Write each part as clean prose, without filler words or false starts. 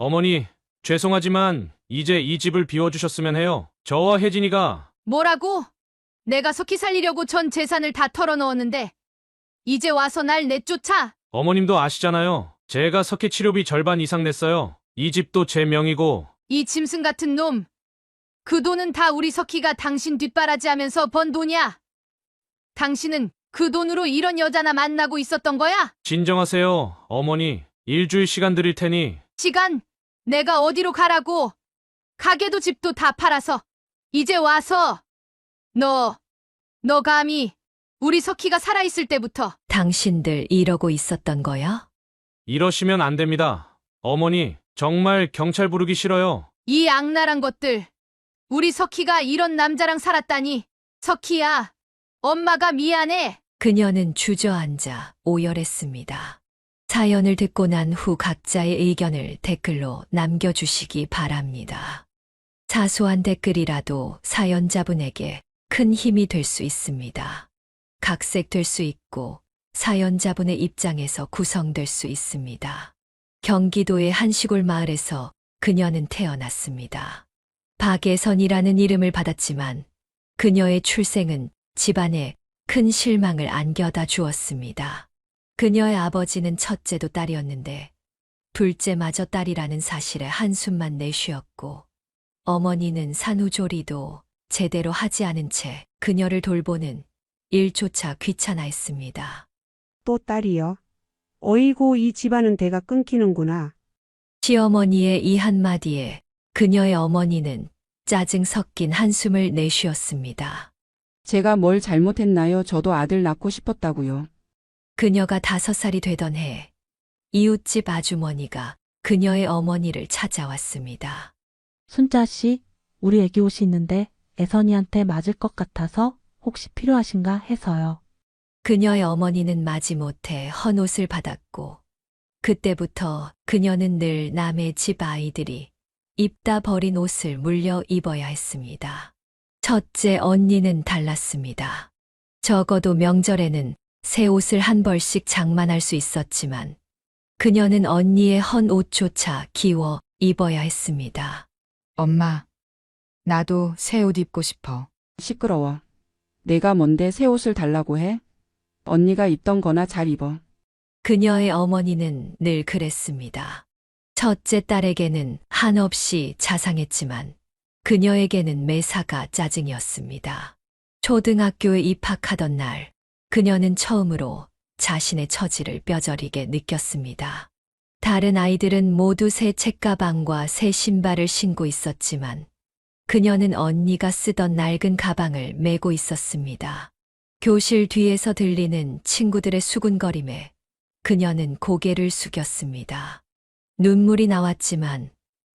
어머니, 죄송하지만 이제 이 집을 비워주셨으면 해요. 저와 혜진이가 뭐라고? 내가 석희 살리려고 전 재산을 다 털어넣었는데 이제 와서 날 내쫓아? 어머님도 아시잖아요. 제가 석희 치료비 절반 이상 냈어요. 이 집도 제 명이고 이 짐승 같은 놈. 그 돈은 다 우리 석희가 당신 뒷바라지하면서 번 돈이야. 당신은 그 돈으로 이런 여자나 만나고 있었던 거야? 진정하세요, 어머니. 일주일 시간 드릴 테니 시간, 내가 어디로 가라고? 가게도 집도 다 팔아서 이제 와서 너 감히 우리 석희가 살아있을 때부터 당신들 이러고 있었던 거야? 이러시면 안 됩니다. 어머니, 정말 경찰 부르기 싫어요. 이 악랄한 것들. 우리 석희가 이런 남자랑 살았다니. 석희야, 엄마가 미안해. 그녀는 주저앉아 오열했습니다. 사연을 듣고 난 후 각자의 의견을 댓글로 남겨주시기 바랍니다. 사소한 댓글이라도 사연자분에게 큰 힘이 될 수 있습니다. 각색될 수 있고 사연자분의 입장에서 구성될 수 있습니다. 경기도의 한 시골 마을에서 그녀는 태어났습니다. 박예선이라는 이름을 받았지만 그녀의 출생은 집안에 큰 실망을 안겨다 주었습니다. 그녀의 아버지는 첫째도 딸이었는데 둘째마저 딸이라는 사실에 한숨만 내쉬었고 어머니는 산후조리도 제대로 하지 않은 채 그녀를 돌보는 일조차 귀찮아했습니다. 또 딸이요? 어이고 이 집안은 대가 끊기는구나. 시어머니의 이 한마디에 그녀의 어머니는 짜증 섞인 한숨을 내쉬었습니다. 제가 뭘 잘못했나요? 저도 아들 낳고 싶었다고요. 그녀가 5살이 되던 해 이웃집 아주머니가 그녀의 어머니를 찾아왔습니다. 순자 씨, 우리 애기 옷이 있는데 애선이한테 맞을 것 같아서 혹시 필요하신가 해서요. 그녀의 어머니는 마지못해 헌옷을 받았고 그때부터 그녀는 늘 남의 집 아이들이 입다 버린 옷을 물려 입어야 했습니다. 첫째 언니는 달랐습니다. 적어도 명절에는 새 옷을 한 벌씩 장만할 수 있었지만 그녀는 언니의 헌 옷조차 기워 입어야 했습니다. 엄마, 나도 새 옷 입고 싶어. 시끄러워. 내가 뭔데 새 옷을 달라고 해? 언니가 입던 거나 잘 입어. 그녀의 어머니는 늘 그랬습니다. 첫째 딸에게는 한없이 자상했지만 그녀에게는 매사가 짜증이었습니다. 초등학교에 입학하던 날 그녀는 처음으로 자신의 처지를 뼈저리게 느꼈습니다. 다른 아이들은 모두 새 책가방과 새 신발을 신고 있었지만 그녀는 언니가 쓰던 낡은 가방을 메고 있었습니다. 교실 뒤에서 들리는 친구들의 수군거림에 그녀는 고개를 숙였습니다. 눈물이 나왔지만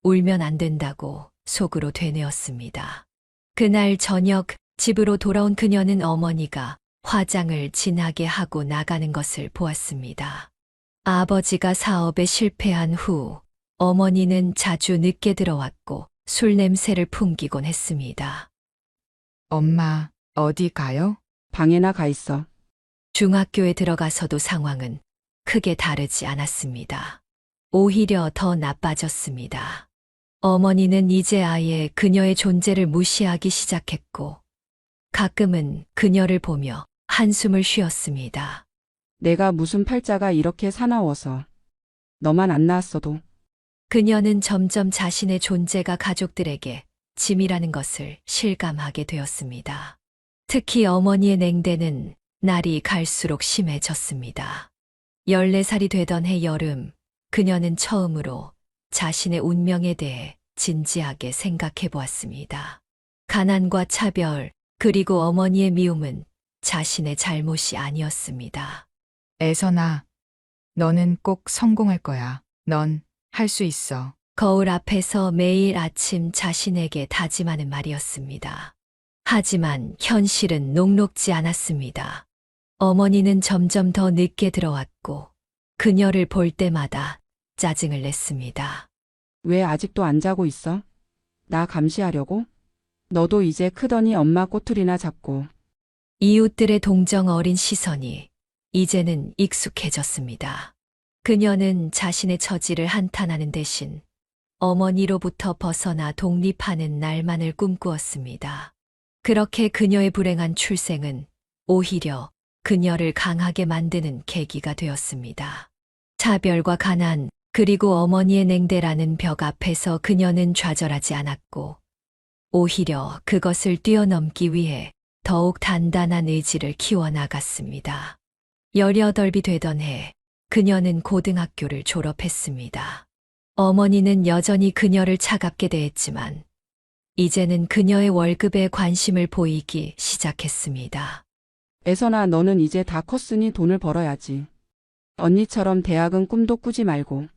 울면 안 된다고 속으로 되뇌었습니다. 그날 저녁 집으로 돌아온 그녀는 어머니가 화장을 진하게 하고 나가는 것을 보았습니다. 아버지가 사업에 실패한 후 어머니는 자주 늦게 들어왔고 술 냄새를 풍기곤 했습니다. 엄마, 어디 가요? 방에나 가 있어. 중학교에 들어가서도 상황은 크게 다르지 않았습니다. 오히려 더 나빠졌습니다. 어머니는 이제 아예 그녀의 존재를 무시하기 시작했고 가끔은 그녀를 보며 한숨을 쉬었습니다. 내가 무슨 팔자가 이렇게 사나워서. 너만 안 낳았어도. 그녀는 점점 자신의 존재가 가족들에게 짐이라는 것을 실감하게 되었습니다. 특히 어머니의 냉대는 날이 갈수록 심해졌습니다. 14살이 되던 해 여름, 그녀는 처음으로 자신의 운명에 대해 진지하게 생각해 보았습니다. 가난과 차별, 그리고 어머니의 미움은 자신의 잘못이 아니었습니다. 애선아, 너는 꼭 성공할 거야. 넌 할 수 있어. 거울 앞에서 매일 아침 자신에게 다짐하는 말이었습니다. 하지만 현실은 녹록지 않았습니다. 어머니는 점점 더 늦게 들어왔고 그녀를 볼 때마다 짜증을 냈습니다. 왜 아직도 안 자고 있어? 나 감시하려고? 너도 이제 크더니 엄마 꼬투리나 잡고. 이웃들의 동정 어린 시선이 이제는 익숙해졌습니다. 그녀는 자신의 처지를 한탄하는 대신 어머니로부터 벗어나 독립하는 날만을 꿈꾸었습니다. 그렇게 그녀의 불행한 출생은 오히려 그녀를 강하게 만드는 계기가 되었습니다. 차별과 가난, 그리고 어머니의 냉대라는 벽 앞에서 그녀는 좌절하지 않았고, 오히려 그것을 뛰어넘기 위해 더욱 단단한 의지를 키워나갔습니다. 18이 되던 해, 그녀는 고등학교를 졸업했습니다. 어머니는 여전히 그녀를 차갑게 대했지만, 이제는 그녀의 월급에 관심을 보이기 시작했습니다. 애선아, 너는 이제 다 컸으니 돈을 벌어야지. 언니처럼 대학은 꿈도 꾸지 말고.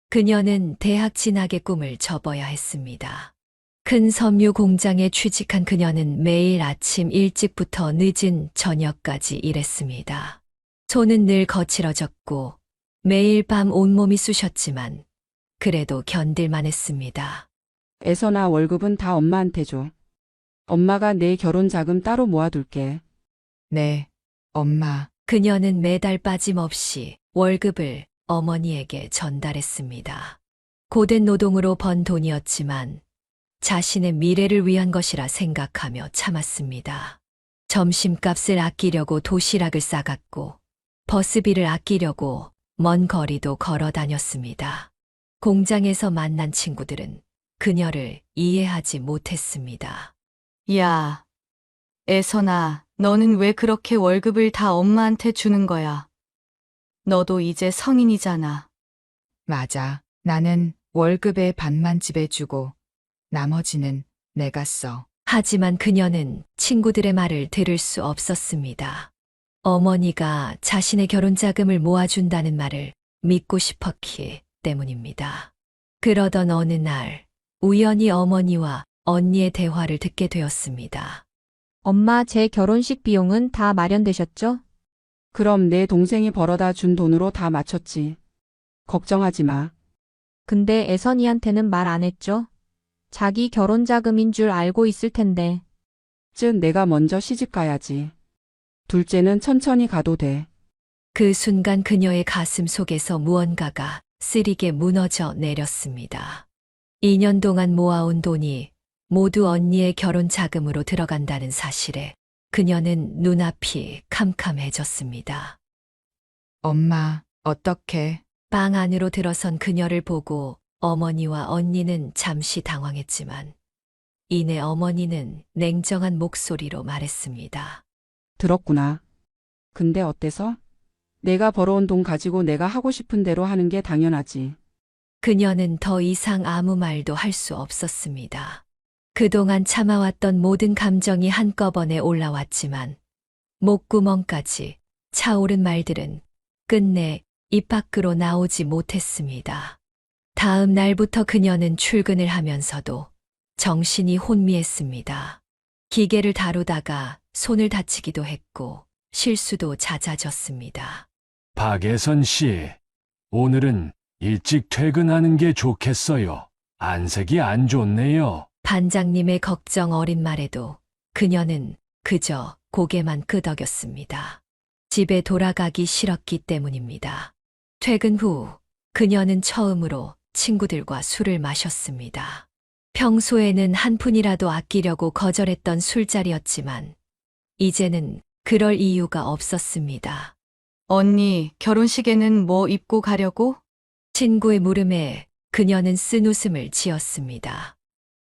그녀는 대학 진학의 꿈을 접어야 했습니다. 큰 섬유 공장에 취직한 그녀는 매일 아침 일찍부터 늦은 저녁까지 일했습니다. 손은 늘 거칠어졌고 매일 밤 온몸이 쑤셨지만 그래도 견딜만 했습니다. 애선아, 월급은 다 엄마한테 줘. 엄마가 내 결혼 자금 따로 모아둘게. 네, 엄마. 그녀는 매달 빠짐없이 월급을 어머니에게 전달했습니다. 고된 노동으로 번 돈이었지만 자신의 미래를 위한 것이라 생각하며 참았습니다. 점심값을 아끼려고 도시락을 싸갔고 버스비를 아끼려고 먼 거리도 걸어 다녔습니다. 공장에서 만난 친구들은 그녀를 이해하지 못했습니다. 야, 애선아, 너는 왜 그렇게 월급을 다 엄마한테 주는 거야? 너도 이제 성인이잖아. 맞아. 나는 월급의 반만 집에 주고 나머지는 내가 써. 하지만 그녀는 친구들의 말을 들을 수 없었습니다. 어머니가 자신의 결혼 자금을 모아준다는 말을 믿고 싶었기 때문입니다. 그러던 어느 날 우연히 어머니와 언니의 대화를 듣게 되었습니다. 엄마, 제 결혼식 비용은 다 마련되셨죠? 그럼 내 동생이 벌어다 준 돈으로 다 맞췄지. 걱정하지 마. 근데 애선이한테는 말 안 했죠? 자기 결혼 자금인 줄 알고 있을 텐데. 내가 먼저 시집 가야지. 둘째는 천천히 가도 돼. 그 순간 그녀의 가슴 속에서 무언가가 쓰리게 무너져 내렸습니다. 2년 동안 모아온 돈이 모두 언니의 결혼 자금으로 들어간다는 사실에 그녀는 눈앞이 캄캄해졌습니다. 엄마, 어떡해? 방 안으로 들어선 그녀를 보고 어머니와 언니는 잠시 당황했지만 이내 어머니는 냉정한 목소리로 말했습니다. 들었구나. 근데 어때서? 내가 벌어온 돈 가지고 내가 하고 싶은 대로 하는 게 당연하지. 그녀는 더 이상 아무 말도 할 수 없었습니다. 그동안 참아왔던 모든 감정이 한꺼번에 올라왔지만 목구멍까지 차오른 말들은 끝내 입 밖으로 나오지 못했습니다. 다음 날부터 그녀는 출근을 하면서도 정신이 혼미했습니다. 기계를 다루다가 손을 다치기도 했고 실수도 잦아졌습니다. 박애선 씨, 오늘은 일찍 퇴근하는 게 좋겠어요. 안색이 안 좋네요. 반장님의 걱정 어린 말에도 그녀는 그저 고개만 끄덕였습니다. 집에 돌아가기 싫었기 때문입니다. 퇴근 후 그녀는 처음으로 친구들과 술을 마셨습니다. 평소에는 한 푼이라도 아끼려고 거절했던 술자리였지만 이제는 그럴 이유가 없었습니다. 언니, 결혼식에는 뭐 입고 가려고? 친구의 물음에 그녀는 쓴 웃음을 지었습니다.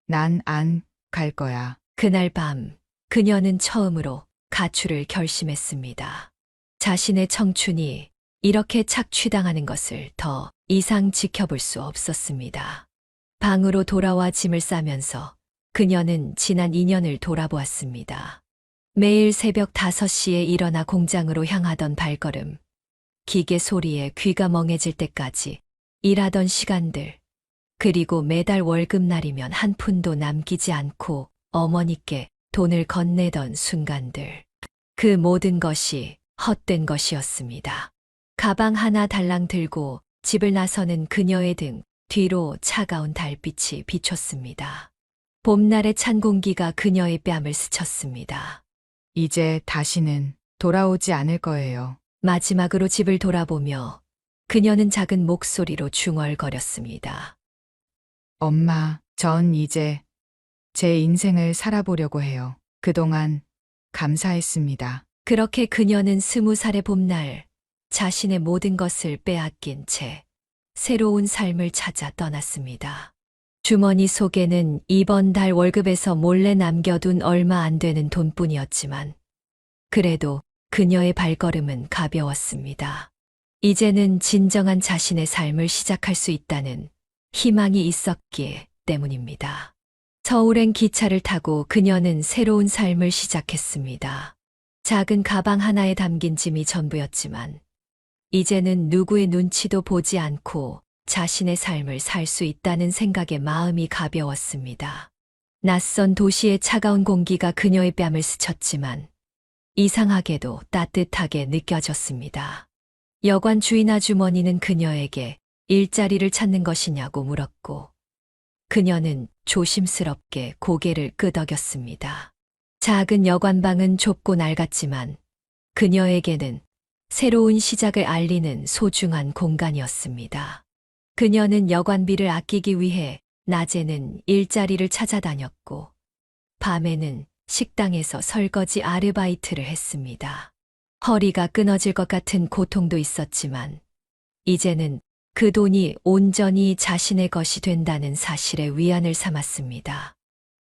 난 안 갈 거야. 그날 밤 그녀는 처음으로 가출을 결심했습니다. 자신의 청춘이 이렇게 착취당하는 것을 더 이상 지켜볼 수 없었습니다. 방으로 돌아와 짐을 싸면서 그녀는 지난 2년을 돌아보았습니다. 매일 새벽 5시에 일어나 공장으로 향하던 발걸음, 기계 소리에 귀가 멍해질 때까지 일하던 시간들, 그리고 매달 월급날이면 한 푼도 남기지 않고 어머니께 돈을 건네던 순간들. 그 모든 것이 헛된 것이었습니다. 가방 하나 달랑 들고 집을 나서는 그녀의 등 뒤로 차가운 달빛이 비쳤습니다. 봄날의 찬 공기가 그녀의 뺨을 스쳤습니다. 이제 다시는 돌아오지 않을 거예요. 마지막으로 집을 돌아보며 그녀는 작은 목소리로 중얼거렸습니다. 엄마, 전 이제 제 인생을 살아보려고 해요. 그동안 감사했습니다. 그렇게 그녀는 20살의 봄날 자신의 모든 것을 빼앗긴 채 새로운 삶을 찾아 떠났습니다. 주머니 속에는 이번 달 월급에서 몰래 남겨둔 얼마 안 되는 돈뿐이었지만 그래도 그녀의 발걸음은 가벼웠습니다. 이제는 진정한 자신의 삶을 시작할 수 있다는 희망이 있었기 때문입니다. 서울행 기차를 타고 그녀는 새로운 삶을 시작했습니다. 작은 가방 하나에 담긴 짐이 전부였지만 이제는 누구의 눈치도 보지 않고 자신의 삶을 살 수 있다는 생각에 마음이 가벼웠습니다. 낯선 도시의 차가운 공기가 그녀의 뺨을 스쳤지만 이상하게도 따뜻하게 느껴졌습니다. 여관 주인 아주머니는 그녀에게 일자리를 찾는 것이냐고 물었고 그녀는 조심스럽게 고개를 끄덕였습니다. 작은 여관방은 좁고 낡았지만 그녀에게는 새로운 시작을 알리는 소중한 공간이었습니다. 그녀는 여관비를 아끼기 위해 낮에는 일자리를 찾아다녔고 밤에는 식당에서 설거지 아르바이트를 했습니다. 허리가 끊어질 것 같은 고통도 있었지만 이제는 그 돈이 온전히 자신의 것이 된다는 사실에 위안을 삼았습니다.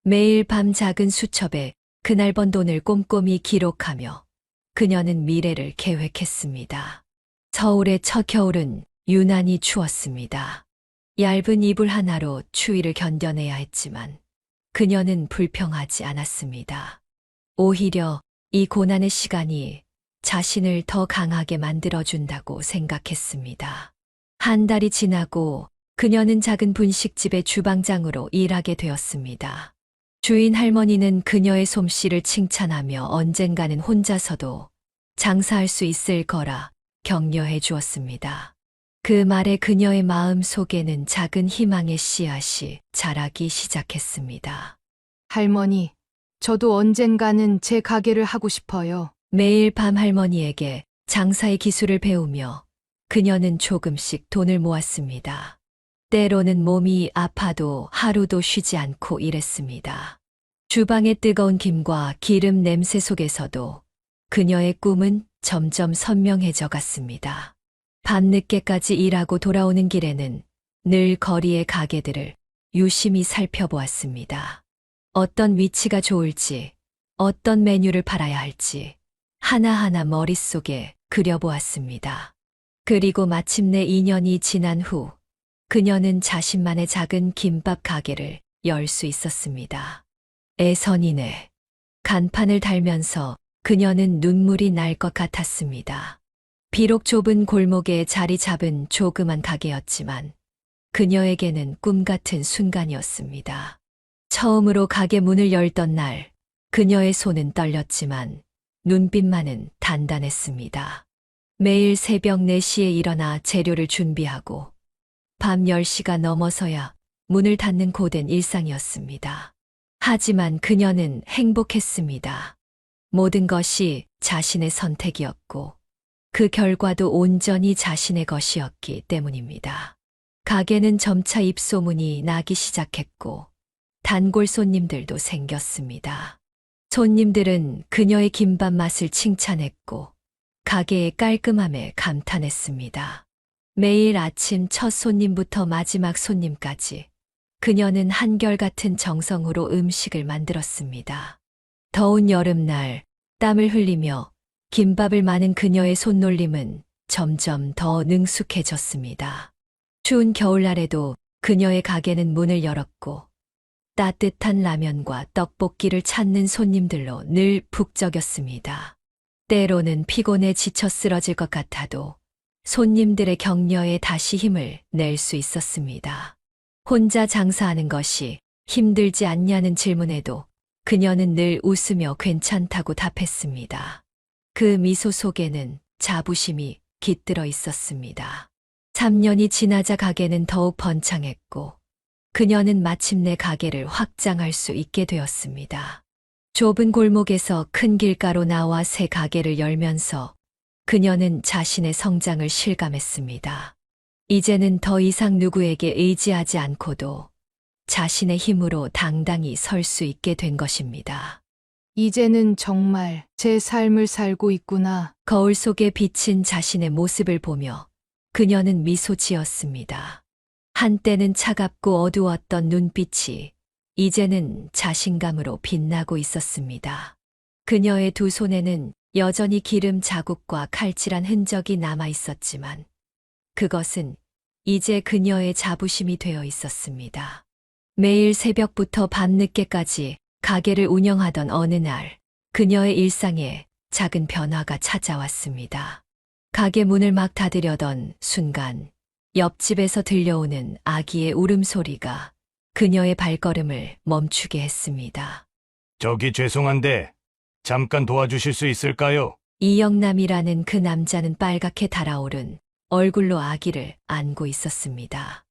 매일 밤 작은 수첩에 그날 번 돈을 꼼꼼히 기록하며 그녀는 미래를 계획했습니다. 서울의 첫 겨울은 유난히 추웠습니다. 얇은 이불 하나로 추위를 견뎌내야 했지만 그녀는 불평하지 않았습니다. 오히려 이 고난의 시간이 자신을 더 강하게 만들어준다고 생각했습니다. 한 달이 지나고 그녀는 작은 분식집의 주방장으로 일하게 되었습니다. 주인 할머니는 그녀의 솜씨를 칭찬하며 언젠가는 혼자서도 장사할 수 있을 거라 격려해 주었습니다. 그 말에 그녀의 마음 속에는 작은 희망의 씨앗이 자라기 시작했습니다. 할머니, 저도 언젠가는 제 가게를 하고 싶어요. 매일 밤 할머니에게 장사의 기술을 배우며 그녀는 조금씩 돈을 모았습니다. 때로는 몸이 아파도 하루도 쉬지 않고 일했습니다. 주방의 뜨거운 김과 기름 냄새 속에서도 그녀의 꿈은 점점 선명해져 갔습니다. 밤늦게까지 일하고 돌아오는 길에는 늘 거리의 가게들을 유심히 살펴보았습니다. 어떤 위치가 좋을지, 어떤 메뉴를 팔아야 할지 하나하나 머릿속에 그려보았습니다. 그리고 마침내 2년이 지난 후 그녀는 자신만의 작은 김밥 가게를 열 수 있었습니다. 애선이네. 간판을 달면서 그녀는 눈물이 날 것 같았습니다. 비록 좁은 골목에 자리 잡은 조그만 가게였지만 그녀에게는 꿈 같은 순간이었습니다. 처음으로 가게 문을 열던 날 그녀의 손은 떨렸지만 눈빛만은 단단했습니다. 매일 새벽 4시에 일어나 재료를 준비하고 밤 10시가 넘어서야 문을 닫는 고된 일상이었습니다. 하지만 그녀는 행복했습니다. 모든 것이 자신의 선택이었고 그 결과도 온전히 자신의 것이었기 때문입니다. 가게는 점차 입소문이 나기 시작했고 단골 손님들도 생겼습니다. 손님들은 그녀의 김밥 맛을 칭찬했고 가게의 깔끔함에 감탄했습니다. 매일 아침 첫 손님부터 마지막 손님까지 그녀는 한결같은 정성으로 음식을 만들었습니다. 더운 여름날 땀을 흘리며 김밥을 마는 그녀의 손놀림은 점점 더 능숙해졌습니다. 추운 겨울날에도 그녀의 가게는 문을 열었고 따뜻한 라면과 떡볶이를 찾는 손님들로 늘 북적였습니다. 때로는 피곤해 지쳐 쓰러질 것 같아도 손님들의 격려에 다시 힘을 낼 수 있었습니다. 혼자 장사하는 것이 힘들지 않냐는 질문에도 그녀는 늘 웃으며 괜찮다고 답했습니다. 그 미소 속에는 자부심이 깃들어 있었습니다. 3년이 지나자 가게는 더욱 번창했고 그녀는 마침내 가게를 확장할 수 있게 되었습니다. 좁은 골목에서 큰 길가로 나와 새 가게를 열면서 그녀는 자신의 성장을 실감했습니다. 이제는 더 이상 누구에게 의지하지 않고도 자신의 힘으로 당당히 설 수 있게 된 것입니다. 이제는 정말 제 삶을 살고 있구나. 거울 속에 비친 자신의 모습을 보며 그녀는 미소 지었습니다. 한때는 차갑고 어두웠던 눈빛이 이제는 자신감으로 빛나고 있었습니다. 그녀의 두 손에는 여전히 기름 자국과 칼질한 흔적이 남아 있었지만 그것은 이제 그녀의 자부심이 되어 있었습니다. 매일 새벽부터 밤늦게까지 가게를 운영하던 어느 날, 그녀의 일상에 작은 변화가 찾아왔습니다. 가게 문을 막 닫으려던 순간, 옆집에서 들려오는 아기의 울음소리가 그녀의 발걸음을 멈추게 했습니다. 저기 죄송한데 잠깐 도와주실 수 있을까요? 이영남이라는 그 남자는 빨갛게 달아오른 얼굴로 아기를 안고 있었습니다.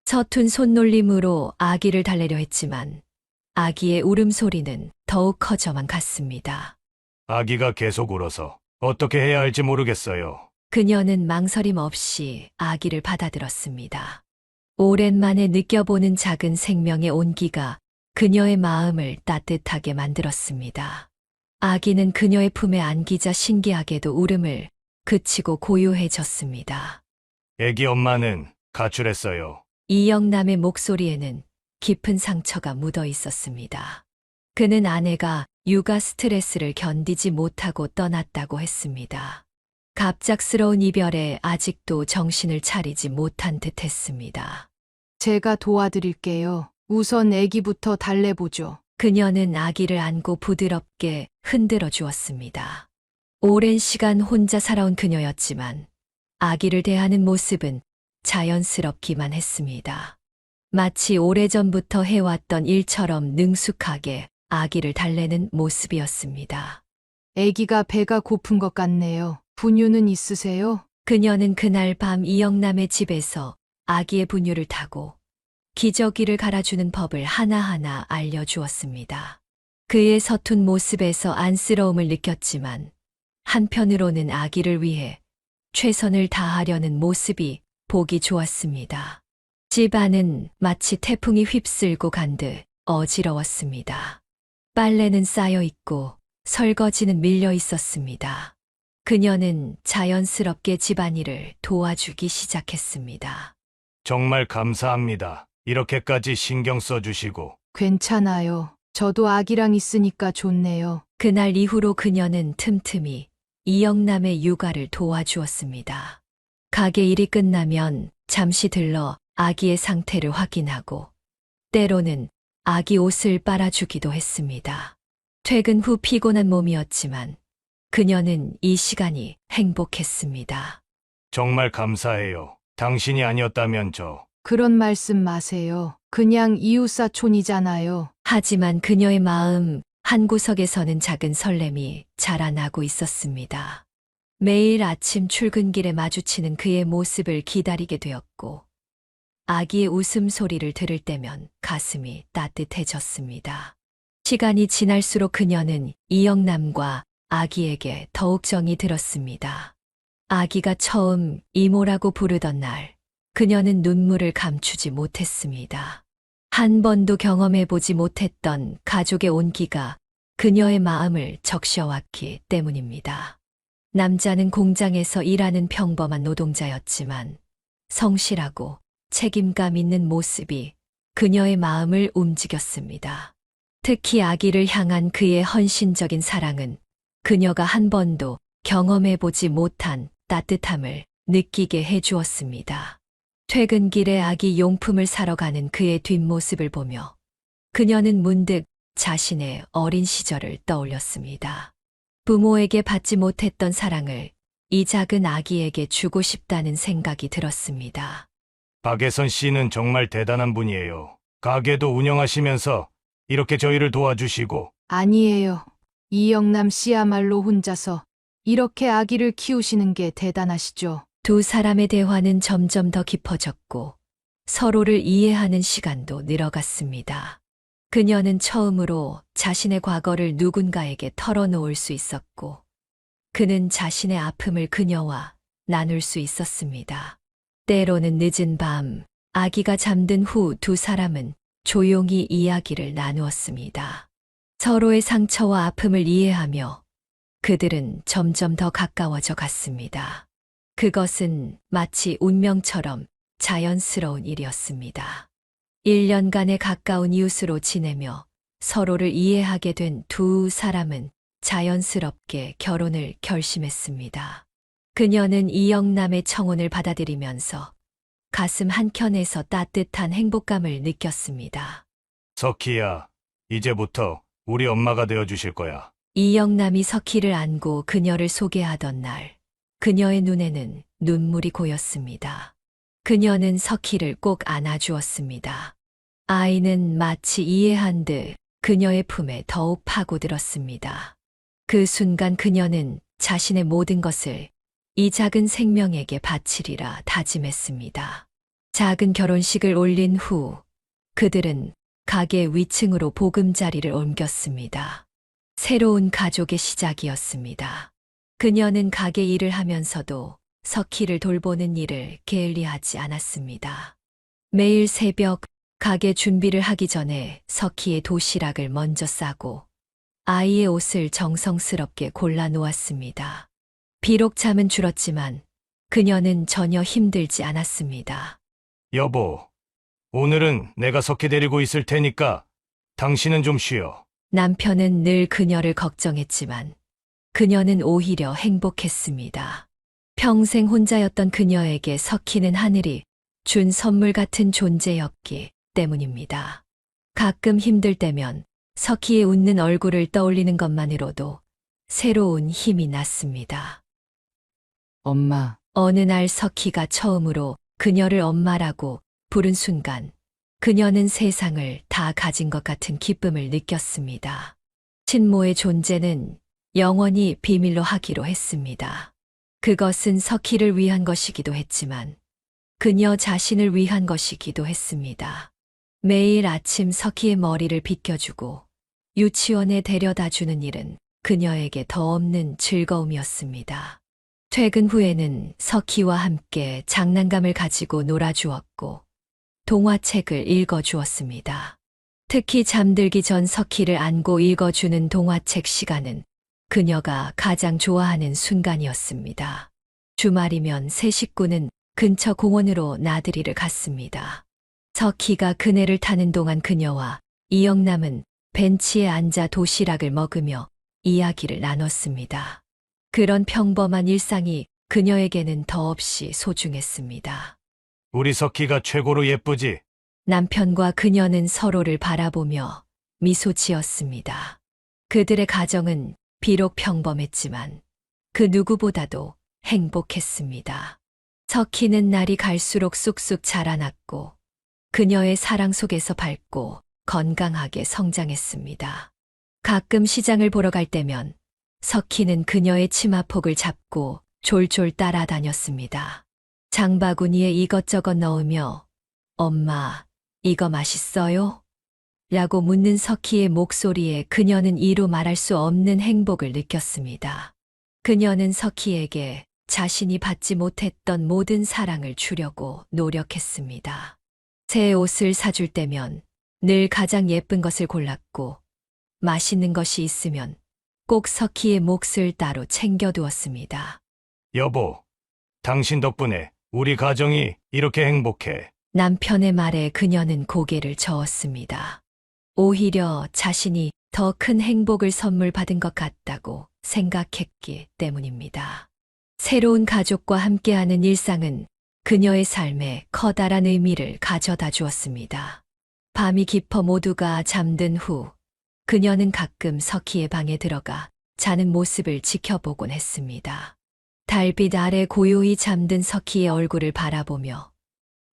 서툰 손놀림으로 아기를 달래려 했지만 아기의 울음소리는 더욱 커져만 갔습니다. 아기가 계속 울어서 어떻게 해야 할지 모르겠어요. 그녀는 망설임 없이 아기를 받아들었습니다. 오랜만에 느껴보는 작은 생명의 온기가 그녀의 마음을 따뜻하게 만들었습니다. 아기는 그녀의 품에 안기자 신기하게도 울음을 그치고 고요해졌습니다. 애기 엄마는 가출했어요. 이영남의 목소리에는 깊은 상처가 묻어 있었습니다. 그는 아내가 육아 스트레스를 견디지 못하고 떠났다고 했습니다. 갑작스러운 이별에 아직도 정신을 차리지 못한 듯 했습니다. 제가 도와드릴게요. 우선 아기부터 달래보죠. 그녀는 아기를 안고 부드럽게 흔들어 주었습니다. 오랜 시간 혼자 살아온 그녀였지만 아기를 대하는 모습은 자연스럽기만 했습니다. 마치 오래전부터 해왔던 일처럼 능숙하게 아기를 달래는 모습이었습니다. 아기가 배가 고픈 것 같네요. 분유는 있으세요? 그녀는 그날 밤 이영남의 집에서 아기의 분유를 타고 기저귀를 갈아주는 법을 하나하나 알려주었습니다. 그의 서툰 모습에서 안쓰러움을 느꼈지만 한편으로는 아기를 위해 최선을 다하려는 모습이 보기 좋았습니다. 집 안은 마치 태풍이 휩쓸고 간 듯 어지러웠습니다. 빨래는 쌓여 있고 설거지는 밀려 있었습니다. 그녀는 자연스럽게 집안일을 도와주기 시작했습니다. 정말 감사합니다. 이렇게까지 신경 써주시고. 괜찮아요. 저도 아기랑 있으니까 좋네요. 그날 이후로 그녀는 틈틈이 이영남의 육아를 도와주었습니다. 가게 일이 끝나면 잠시 들러 아기의 상태를 확인하고 때로는 아기 옷을 빨아주기도 했습니다. 퇴근 후 피곤한 몸이었지만 그녀는 이 시간이 행복했습니다. 정말 감사해요. 당신이 아니었다면 그런 말씀 마세요. 그냥 이웃사촌이잖아요. 하지만 그녀의 마음 한구석에서는 작은 설렘이 자라나고 있었습니다. 매일 아침 출근길에 마주치는 그의 모습을 기다리게 되었고 아기의 웃음소리를 들을 때면 가슴이 따뜻해졌습니다. 시간이 지날수록 그녀는 이영남과 아기에게 더욱 정이 들었습니다. 아기가 처음 이모라고 부르던 날, 그녀는 눈물을 감추지 못했습니다. 한 번도 경험해보지 못했던 가족의 온기가 그녀의 마음을 적셔왔기 때문입니다. 남자는 공장에서 일하는 평범한 노동자였지만 성실하고 책임감 있는 모습이 그녀의 마음을 움직였습니다. 특히 아기를 향한 그의 헌신적인 사랑은 그녀가 한 번도 경험해보지 못한 따뜻함을 느끼게 해주었습니다. 퇴근길에 아기 용품을 사러 가는 그의 뒷모습을 보며 그녀는 문득 자신의 어린 시절을 떠올렸습니다. 부모에게 받지 못했던 사랑을 이 작은 아기에게 주고 싶다는 생각이 들었습니다. 박예선 씨는 정말 대단한 분이에요. 가게도 운영하시면서 이렇게 저희를 도와주시고. 아니에요. 이영남 씨야말로 혼자서 이렇게 아기를 키우시는 게 대단하시죠. 두 사람의 대화는 점점 더 깊어졌고 서로를 이해하는 시간도 늘어갔습니다. 그녀는 처음으로 자신의 과거를 누군가에게 털어놓을 수 있었고 그는 자신의 아픔을 그녀와 나눌 수 있었습니다. 때로는 늦은 밤, 아기가 잠든 후 두 사람은 조용히 이야기를 나누었습니다. 서로의 상처와 아픔을 이해하며 그들은 점점 더 가까워져 갔습니다. 그것은 마치 운명처럼 자연스러운 일이었습니다. 1년간의 가까운 이웃으로 지내며 서로를 이해하게 된 두 사람은 자연스럽게 결혼을 결심했습니다. 그녀는 이영남의 청혼을 받아들이면서 가슴 한켠에서 따뜻한 행복감을 느꼈습니다. 석희야, 이제부터 우리 엄마가 되어 주실 거야. 이영남이 석희를 안고 그녀를 소개하던 날, 그녀의 눈에는 눈물이 고였습니다. 그녀는 석희를 꼭 안아주었습니다. 아이는 마치 이해한 듯 그녀의 품에 더욱 파고들었습니다. 그 순간 그녀는 자신의 모든 것을 이 작은 생명에게 바치리라 다짐했습니다. 작은 결혼식을 올린 후 그들은 가게 위층으로 보금자리를 옮겼습니다. 새로운 가족의 시작이었습니다. 그녀는 가게 일을 하면서도 석희를 돌보는 일을 게을리하지 않았습니다. 매일 새벽 가게 준비를 하기 전에 석희의 도시락을 먼저 싸고 아이의 옷을 정성스럽게 골라 놓았습니다. 비록 잠은 줄었지만 그녀는 전혀 힘들지 않았습니다. 여보, 오늘은 내가 석희 데리고 있을 테니까 당신은 좀 쉬어. 남편은 늘 그녀를 걱정했지만 그녀는 오히려 행복했습니다. 평생 혼자였던 그녀에게 석희는 하늘이 준 선물 같은 존재였기 때문입니다. 가끔 힘들 때면 석희의 웃는 얼굴을 떠올리는 것만으로도 새로운 힘이 났습니다. 엄마, 어느 날 석희가 처음으로 그녀를 엄마라고 부른 순간 그녀는 세상을 다 가진 것 같은 기쁨을 느꼈습니다. 친모의 존재는 영원히 비밀로 하기로 했습니다. 그것은 석희를 위한 것이기도 했지만 그녀 자신을 위한 것이기도 했습니다. 매일 아침 석희의 머리를 빗겨주고 유치원에 데려다 주는 일은 그녀에게 더 없는 즐거움이었습니다. 퇴근 후에는 석희와 함께 장난감을 가지고 놀아주었고 동화책을 읽어주었습니다. 특히 잠들기 전 석희를 안고 읽어주는 동화책 시간은 그녀가 가장 좋아하는 순간이었습니다. 주말이면 세 식구는 근처 공원으로 나들이를 갔습니다. 석희가 그네를 타는 동안 그녀와 이영남은 벤치에 앉아 도시락을 먹으며 이야기를 나눴습니다. 그런 평범한 일상이 그녀에게는 더없이 소중했습니다. 우리 석희가 최고로 예쁘지? 남편과 그녀는 서로를 바라보며 미소 지었습니다. 그들의 가정은 비록 평범했지만 그 누구보다도 행복했습니다. 석희는 날이 갈수록 쑥쑥 자라났고 그녀의 사랑 속에서 밝고 건강하게 성장했습니다. 가끔 시장을 보러 갈 때면 석희는 그녀의 치마폭을 잡고 졸졸 따라다녔습니다. 장바구니에 이것저것 넣으며 엄마, 이거 맛있어요? 라고 묻는 석희의 목소리에 그녀는 이루 말할 수 없는 행복을 느꼈습니다. 그녀는 석희에게 자신이 받지 못했던 모든 사랑을 주려고 노력했습니다. 새 옷을 사줄 때면 늘 가장 예쁜 것을 골랐고 맛있는 것이 있으면 꼭 석희의 몫을 따로 챙겨두었습니다. 여보, 당신 덕분에 우리 가정이 이렇게 행복해. 남편의 말에 그녀는 고개를 저었습니다. 오히려 자신이 더 큰 행복을 선물 받은 것 같다고 생각했기 때문입니다. 새로운 가족과 함께하는 일상은 그녀의 삶에 커다란 의미를 가져다 주었습니다. 밤이 깊어 모두가 잠든 후 그녀는 가끔 석희의 방에 들어가 자는 모습을 지켜보곤 했습니다. 달빛 아래 고요히 잠든 석희의 얼굴을 바라보며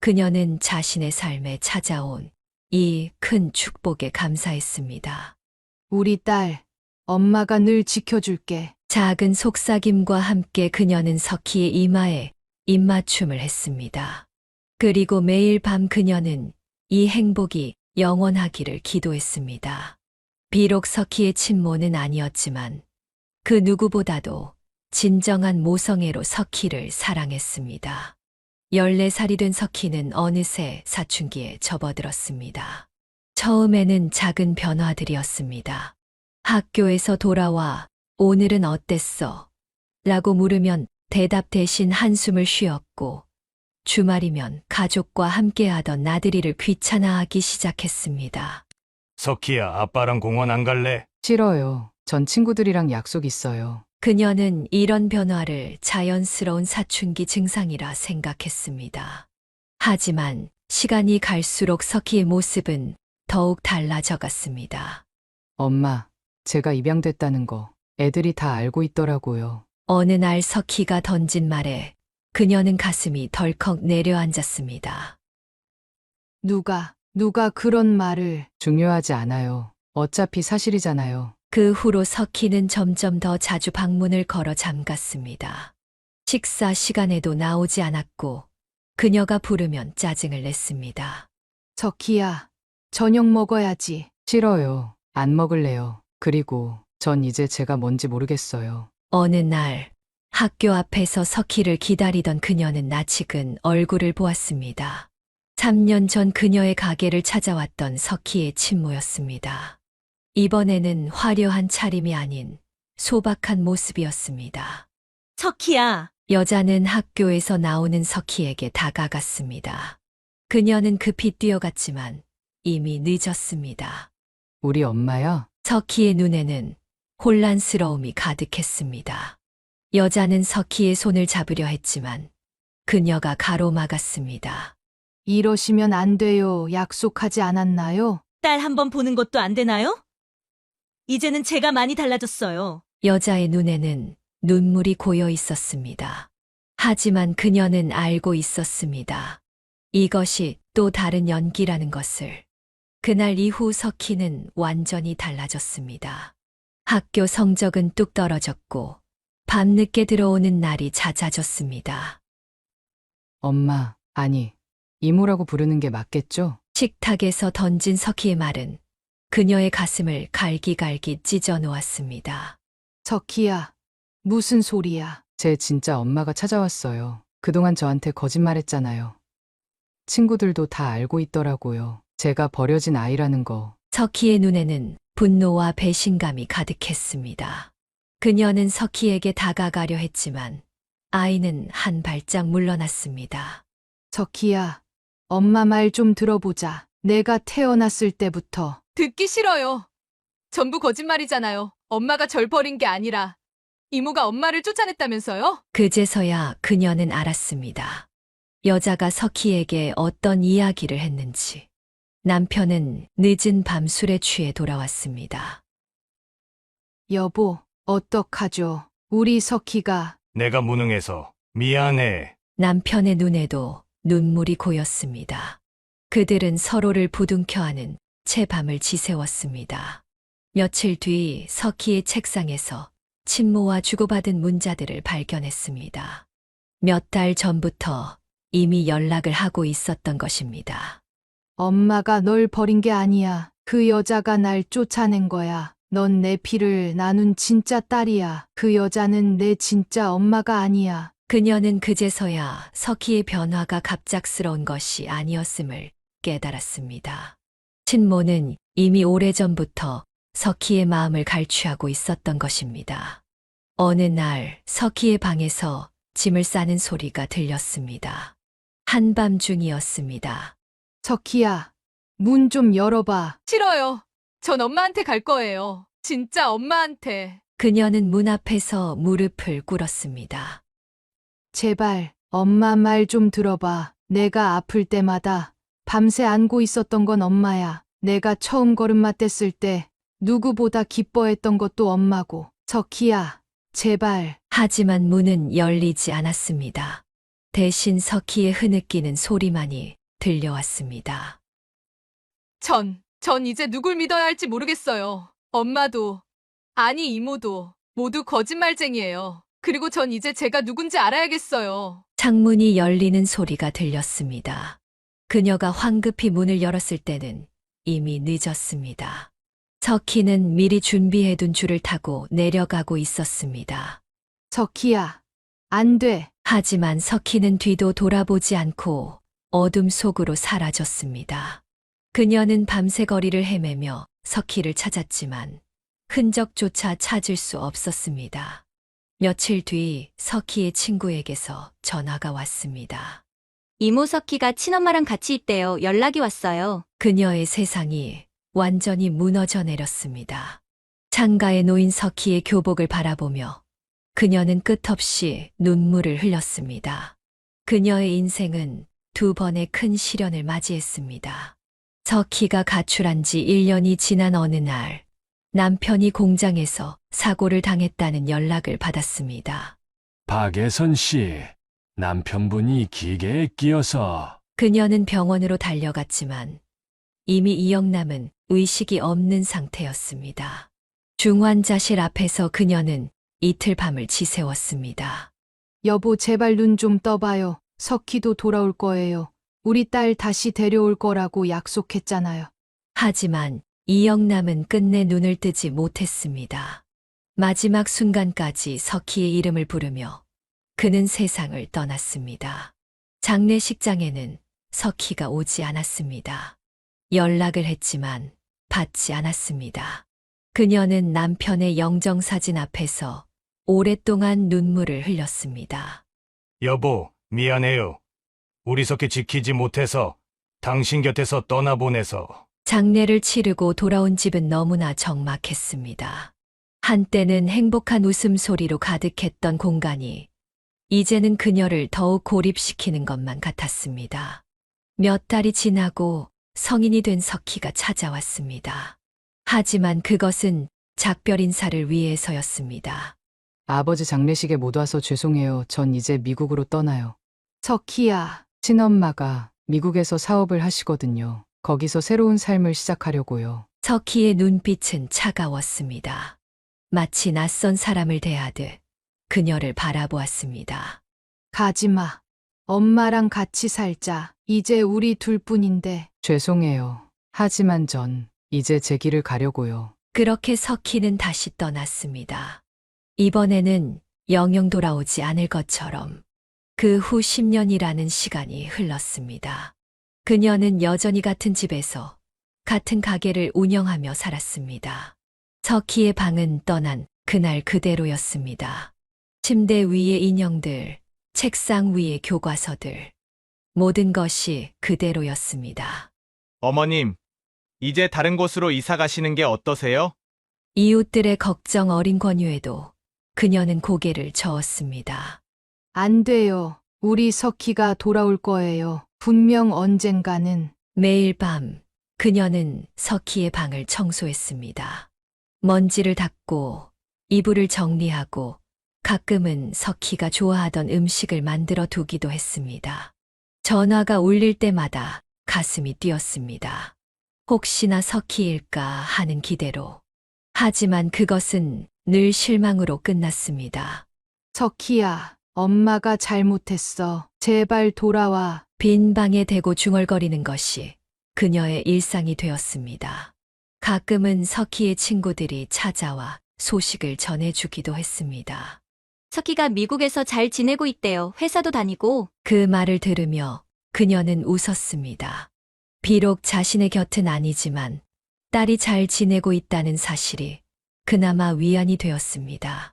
그녀는 자신의 삶에 찾아온 이 큰 축복에 감사했습니다. 우리 딸, 엄마가 늘 지켜줄게. 작은 속삭임과 함께 그녀는 석희의 이마에 입맞춤을 했습니다. 그리고 매일 밤 그녀는 이 행복이 영원하기를 기도했습니다. 비록 석희의 친모는 아니었지만 그 누구보다도 진정한 모성애로 석희를 사랑했습니다. 14살이 된 석희는 어느새 사춘기에 접어들었습니다. 처음에는 작은 변화들이었습니다. 학교에서 돌아와 오늘은 어땠어? 라고 물으면 대답 대신 한숨을 쉬었고, 주말이면 가족과 함께하던 나들이를 귀찮아하기 시작했습니다. 석희야, 아빠랑 공원 안 갈래? 싫어요. 전 친구들이랑 약속 있어요. 그녀는 이런 변화를 자연스러운 사춘기 증상이라 생각했습니다. 하지만 시간이 갈수록 석희의 모습은 더욱 달라져 갔습니다. 엄마, 제가 입양됐다는 거 애들이 다 알고 있더라고요. 어느 날 석희가 던진 말에 그녀는 가슴이 덜컥 내려앉았습니다. 누가 그런 말을. 중요하지 않아요. 어차피 사실이잖아요. 그 후로 석희는 점점 더 자주 방문을 걸어 잠갔습니다. 식사 시간에도 나오지 않았고 그녀가 부르면 짜증을 냈습니다. 석희야, 저녁 먹어야지. 싫어요. 안 먹을래요. 그리고 전 이제 제가 뭔지 모르겠어요. 어느 날 학교 앞에서 석희를 기다리던 그녀는 낯익은 얼굴을 보았습니다. 3년 전 그녀의 가게를 찾아왔던 석희의 친모였습니다. 이번에는 화려한 차림이 아닌 소박한 모습이었습니다. 석희야, 여자는 학교에서 나오는 석희에게 다가갔습니다. 그녀는 급히 뛰어갔지만 이미 늦었습니다. 우리 엄마야? 석희의 눈에는 혼란스러움이 가득했습니다. 여자는 석희의 손을 잡으려 했지만 그녀가 가로막았습니다. 이러시면 안 돼요. 약속하지 않았나요? 딸 한번 보는 것도 안 되나요? 이제는 제가 많이 달라졌어요. 여자의 눈에는 눈물이 고여 있었습니다. 하지만 그녀는 알고 있었습니다. 이것이 또 다른 연기라는 것을. 그날 이후 석희는 완전히 달라졌습니다. 학교 성적은 뚝 떨어졌고 밤늦게 들어오는 날이 잦아졌습니다. 엄마, 아니, 이모라고 부르는 게 맞겠죠? 식탁에서 던진 석희의 말은 그녀의 가슴을 갈기갈기 찢어 놓았습니다. 석희야, 무슨 소리야? 제 진짜 엄마가 찾아왔어요. 그동안 저한테 거짓말했잖아요. 친구들도 다 알고 있더라고요. 제가 버려진 아이라는 거. 석희의 눈에는 분노와 배신감이 가득했습니다. 그녀는 석희에게 다가가려 했지만 아이는 한 발짝 물러났습니다. 석희야, 엄마 말 좀 들어보자. 내가 태어났을 때부터. 듣기 싫어요. 전부 거짓말이잖아요. 엄마가 절 버린 게 아니라 이모가 엄마를 쫓아냈다면서요? 그제서야 그녀는 알았습니다. 여자가 석희에게 어떤 이야기를 했는지. 남편은 늦은 밤 술에 취해 돌아왔습니다. 여보, 어떡하죠? 우리 석희가. 내가 무능해서 미안해. 남편의 눈에도 눈물이 고였습니다. 그들은 서로를 부둥켜 안은 채 밤을 지새웠습니다. 며칠 뒤 석희의 책상에서 친모와 주고받은 문자들을 발견했습니다. 몇 달 전부터 이미 연락을 하고 있었던 것입니다. 엄마가 널 버린 게 아니야. 그 여자가 날 쫓아낸 거야. 넌 내 피를 나눈 진짜 딸이야. 그 여자는 내 진짜 엄마가 아니야. 그녀는 그제서야 석희의 변화가 갑작스러운 것이 아니었음을 깨달았습니다. 친모는 이미 오래전부터 석희의 마음을 갈취하고 있었던 것입니다. 어느 날 석희의 방에서 짐을 싸는 소리가 들렸습니다. 한밤중이었습니다. 석희야, 문 좀 열어봐. 싫어요. 전 엄마한테 갈 거예요. 진짜 엄마한테. 그녀는 문 앞에서 무릎을 꿇었습니다. 제발, 엄마 말 좀 들어봐. 내가 아플 때마다 밤새 안고 있었던 건 엄마야. 내가 처음 걸음마 뗐을 때 누구보다 기뻐했던 것도 엄마고. 석희야, 제발. 하지만 문은 열리지 않았습니다. 대신 석희의 흐느끼는 소리만이 들려왔습니다. 전 이제 누굴 믿어야 할지 모르겠어요. 엄마도, 아니 이모도 모두 거짓말쟁이에요. 그리고 전 이제 제가 누군지 알아야겠어요. 창문이 열리는 소리가 들렸습니다. 그녀가 황급히 문을 열었을 때는 이미 늦었습니다. 석희는 미리 준비해둔 줄을 타고 내려가고 있었습니다. 석희야, 안 돼. 하지만 석희는 뒤도 돌아보지 않고 어둠 속으로 사라졌습니다. 그녀는 밤새 거리를 헤매며 석희를 찾았지만 흔적조차 찾을 수 없었습니다. 며칠 뒤 석희의 친구에게서 전화가 왔습니다. 이모 석희가 친엄마랑 같이 있대요. 연락이 왔어요. 그녀의 세상이 완전히 무너져 내렸습니다. 창가에 놓인 석희의 교복을 바라보며 그녀는 끝없이 눈물을 흘렸습니다. 그녀의 인생은 2번의 큰 시련을 맞이했습니다. 석희가 가출한 지 1년이 지난 어느 날 남편이 공장에서 사고를 당했다는 연락을 받았습니다. 박예선 씨, 남편분이 기계에 끼어서. 그녀는 병원으로 달려갔지만 이미 이영남은 의식이 없는 상태였습니다. 중환자실 앞에서 그녀는 이틀 밤을 지새웠습니다. 여보, 제발 눈 좀 떠봐요. 석희도 돌아올 거예요. 우리 딸 다시 데려올 거라고 약속했잖아요. 하지만 이영남은 끝내 눈을 뜨지 못했습니다. 마지막 순간까지 석희의 이름을 부르며 그는 세상을 떠났습니다. 장례식장에는 석희가 오지 않았습니다. 연락을 했지만 받지 않았습니다. 그녀는 남편의 영정사진 앞에서 오랫동안 눈물을 흘렸습니다. 여보, 미안해요. 우리 석희 지키지 못해서 당신 곁에서 떠나보내서. 장례를 치르고 돌아온 집은 너무나 적막했습니다. 한때는 행복한 웃음소리로 가득했던 공간이 이제는 그녀를 더욱 고립시키는 것만 같았습니다. 몇 달이 지나고 성인이 된 석희가 찾아왔습니다. 하지만 그것은 작별 인사를 위해서였습니다. 아버지 장례식에 못 와서 죄송해요. 전 이제 미국으로 떠나요. 석희야, 친엄마가 미국에서 사업을 하시거든요. 거기서 새로운 삶을 시작하려고요. 석희의 눈빛은 차가웠습니다. 마치 낯선 사람을 대하듯 그녀를 바라보았습니다. 가지마. 엄마랑 같이 살자. 이제 우리 둘뿐인데. 죄송해요. 하지만 전 이제 제 길을 가려고요. 그렇게 석희는 다시 떠났습니다. 이번에는 영영 돌아오지 않을 것처럼 그 후 10년이라는 시간이 흘렀습니다. 그녀는 여전히 같은 집에서 같은 가게를 운영하며 살았습니다. 석희의 방은 떠난 그날 그대로였습니다. 침대 위의 인형들, 책상 위의 교과서들, 모든 것이 그대로였습니다. 어머님, 이제 다른 곳으로 이사 가시는 게 어떠세요? 이웃들의 걱정 어린 권유에도 그녀는 고개를 저었습니다. 안 돼요. 우리 석희가 돌아올 거예요. 분명 언젠가는. 매일 밤 그녀는 석희의 방을 청소했습니다. 먼지를 닦고 이불을 정리하고 가끔은 석희가 좋아하던 음식을 만들어 두기도 했습니다. 전화가 울릴 때마다 가슴이 뛰었습니다. 혹시나 석희일까 하는 기대로. 하지만 그것은 늘 실망으로 끝났습니다. 석희야, 엄마가 잘못했어. 제발 돌아와. 빈 방에 대고 중얼거리는 것이 그녀의 일상이 되었습니다. 가끔은 석희의 친구들이 찾아와 소식을 전해주기도 했습니다. 석희가 미국에서 잘 지내고 있대요. 회사도 다니고. 그 말을 들으며 그녀는 웃었습니다. 비록 자신의 곁은 아니지만 딸이 잘 지내고 있다는 사실이 그나마 위안이 되었습니다.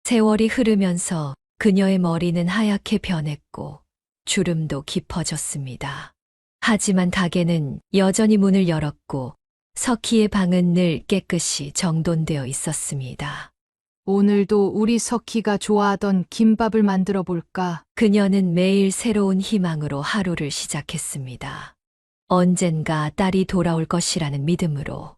세월이 흐르면서 그녀의 머리는 하얗게 변했고 주름도 깊어졌습니다. 하지만 가게는 여전히 문을 열었고 석희의 방은 늘 깨끗이 정돈되어 있었습니다. 오늘도 우리 석희가 좋아하던 김밥을 만들어 볼까? 그녀는 매일 새로운 희망으로 하루를 시작했습니다. 언젠가 딸이 돌아올 것이라는 믿음으로.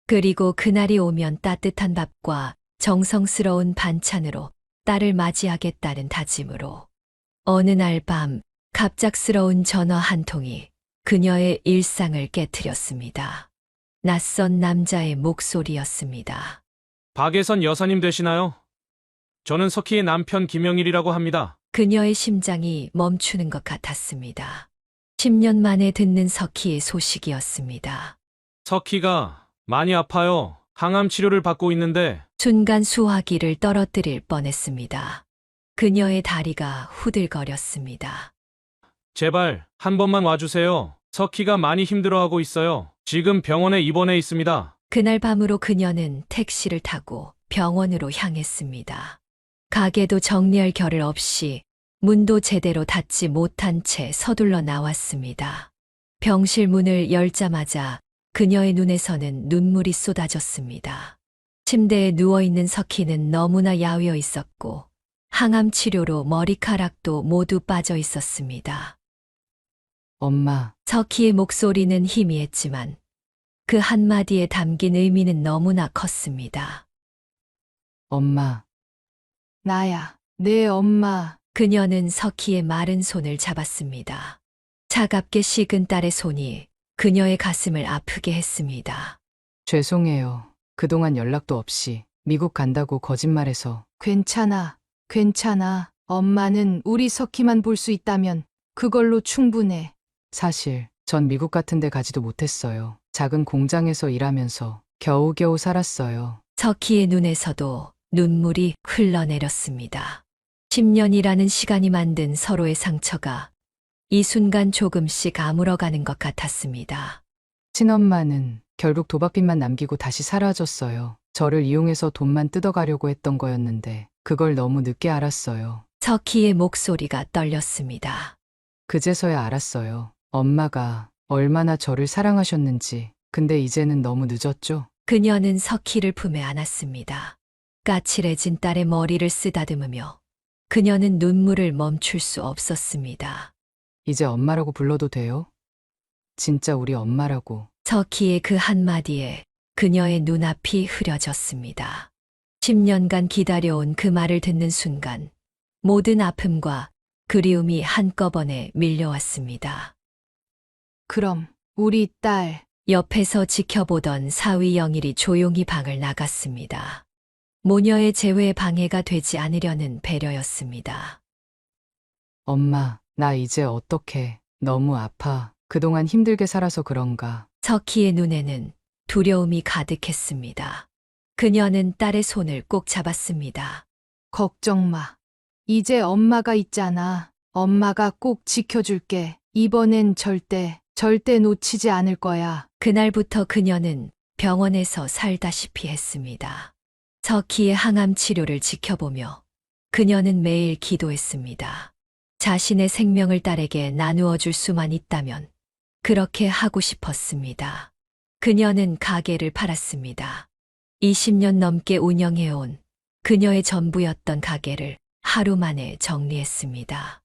그리고 그날이 오면 따뜻한 밥과 정성스러운 반찬으로 딸을 맞이하겠다는 다짐으로. 어느 날 밤 갑작스러운 전화 한 통이 그녀의 일상을 깨트렸습니다. 낯선 남자의 목소리였습니다. 박예선 여사님 되시나요? 저는 석희의 남편 김영일이라고 합니다. 그녀의 심장이 멈추는 것 같았습니다. 10년 만에 듣는 석희의 소식이었습니다. 석희가 많이 아파요. 항암 치료를 받고 있는데. 순간 수화기를 떨어뜨릴 뻔했습니다. 그녀의 다리가 후들거렸습니다. 제발 한 번만 와주세요. 석희가 많이 힘들어하고 있어요. 지금 병원에 입원해 있습니다. 그날 밤으로 그녀는 택시를 타고 병원으로 향했습니다. 가게도 정리할 겨를 없이 문도 제대로 닫지 못한 채 서둘러 나왔습니다. 병실 문을 열자마자 그녀의 눈에서는 눈물이 쏟아졌습니다. 침대에 누워있는 석희는 너무나 야위어 있었고 항암 치료로 머리카락도 모두 빠져 있었습니다. 엄마, 석희의 목소리는 희미했지만 그 한마디에 담긴 의미는 너무나 컸습니다. 엄마, 나야, 내 엄마. 그녀는 석희의 마른 손을 잡았습니다. 차갑게 식은 딸의 손이 그녀의 가슴을 아프게 했습니다. 죄송해요. 그동안 연락도 없이 미국 간다고 거짓말해서. 괜찮아, 괜찮아. 엄마는 우리 석희만 볼 수 있다면 그걸로 충분해. 사실 전 미국 같은 데 가지도 못했어요. 작은 공장에서 일하면서 겨우겨우 살았어요. 석희의 눈에서도 눈물이 흘러내렸습니다. 10년이라는 시간이 만든 서로의 상처가 이 순간 조금씩 아물어가는 것 같았습니다. 친엄마는 결국 도박빚만 남기고 다시 사라졌어요. 저를 이용해서 돈만 뜯어가려고 했던 거였는데 그걸 너무 늦게 알았어요. 석희의 목소리가 떨렸습니다. 그제서야 알았어요. 엄마가 얼마나 저를 사랑하셨는지. 근데 이제는 너무 늦었죠? 그녀는 석희를 품에 안았습니다. 까칠해진 딸의 머리를 쓰다듬으며 그녀는 눈물을 멈출 수 없었습니다. 이제 엄마라고 불러도 돼요? 진짜 우리 엄마라고. 석희의 그 한마디에 그녀의 눈앞이 흐려졌습니다. 10년간 기다려온 그 말을 듣는 순간 모든 아픔과 그리움이 한꺼번에 밀려왔습니다. 그럼 우리 딸. 옆에서 지켜보던 사위 영일이 조용히 방을 나갔습니다. 모녀의 재회에 방해가 되지 않으려는 배려였습니다. 엄마, 나 이제 어떡해. 너무 아파. 그동안 힘들게 살아서 그런가. 석희의 눈에는 두려움이 가득했습니다. 그녀는 딸의 손을 꼭 잡았습니다. 걱정 마. 이제 엄마가 있잖아. 엄마가 꼭 지켜줄게. 이번엔 절대 놓치지 않을 거야. 그날부터 그녀는 병원에서 살다시피 했습니다. 석희의 항암 치료를 지켜보며 그녀는 매일 기도했습니다. 자신의 생명을 딸에게 나누어 줄 수만 있다면 그렇게 하고 싶었습니다. 그녀는 가게를 팔았습니다. 20년 넘게 운영해온 그녀의 전부였던 가게를 하루 만에 정리했습니다.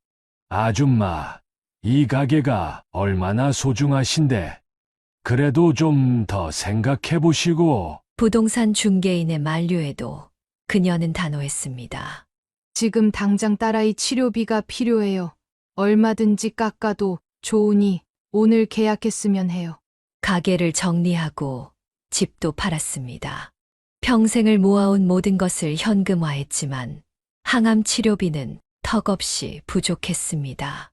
아줌마, 이 가게가 얼마나 소중하신데. 그래도 좀 더 생각해 보시고. 부동산 중개인의 만류에도 그녀는 단호했습니다. 지금 당장 딸아이 치료비가 필요해요. 얼마든지 깎아도 좋으니 오늘 계약했으면 해요. 가게를 정리하고 집도 팔았습니다. 평생을 모아온 모든 것을 현금화했지만 항암 치료비는 턱없이 부족했습니다.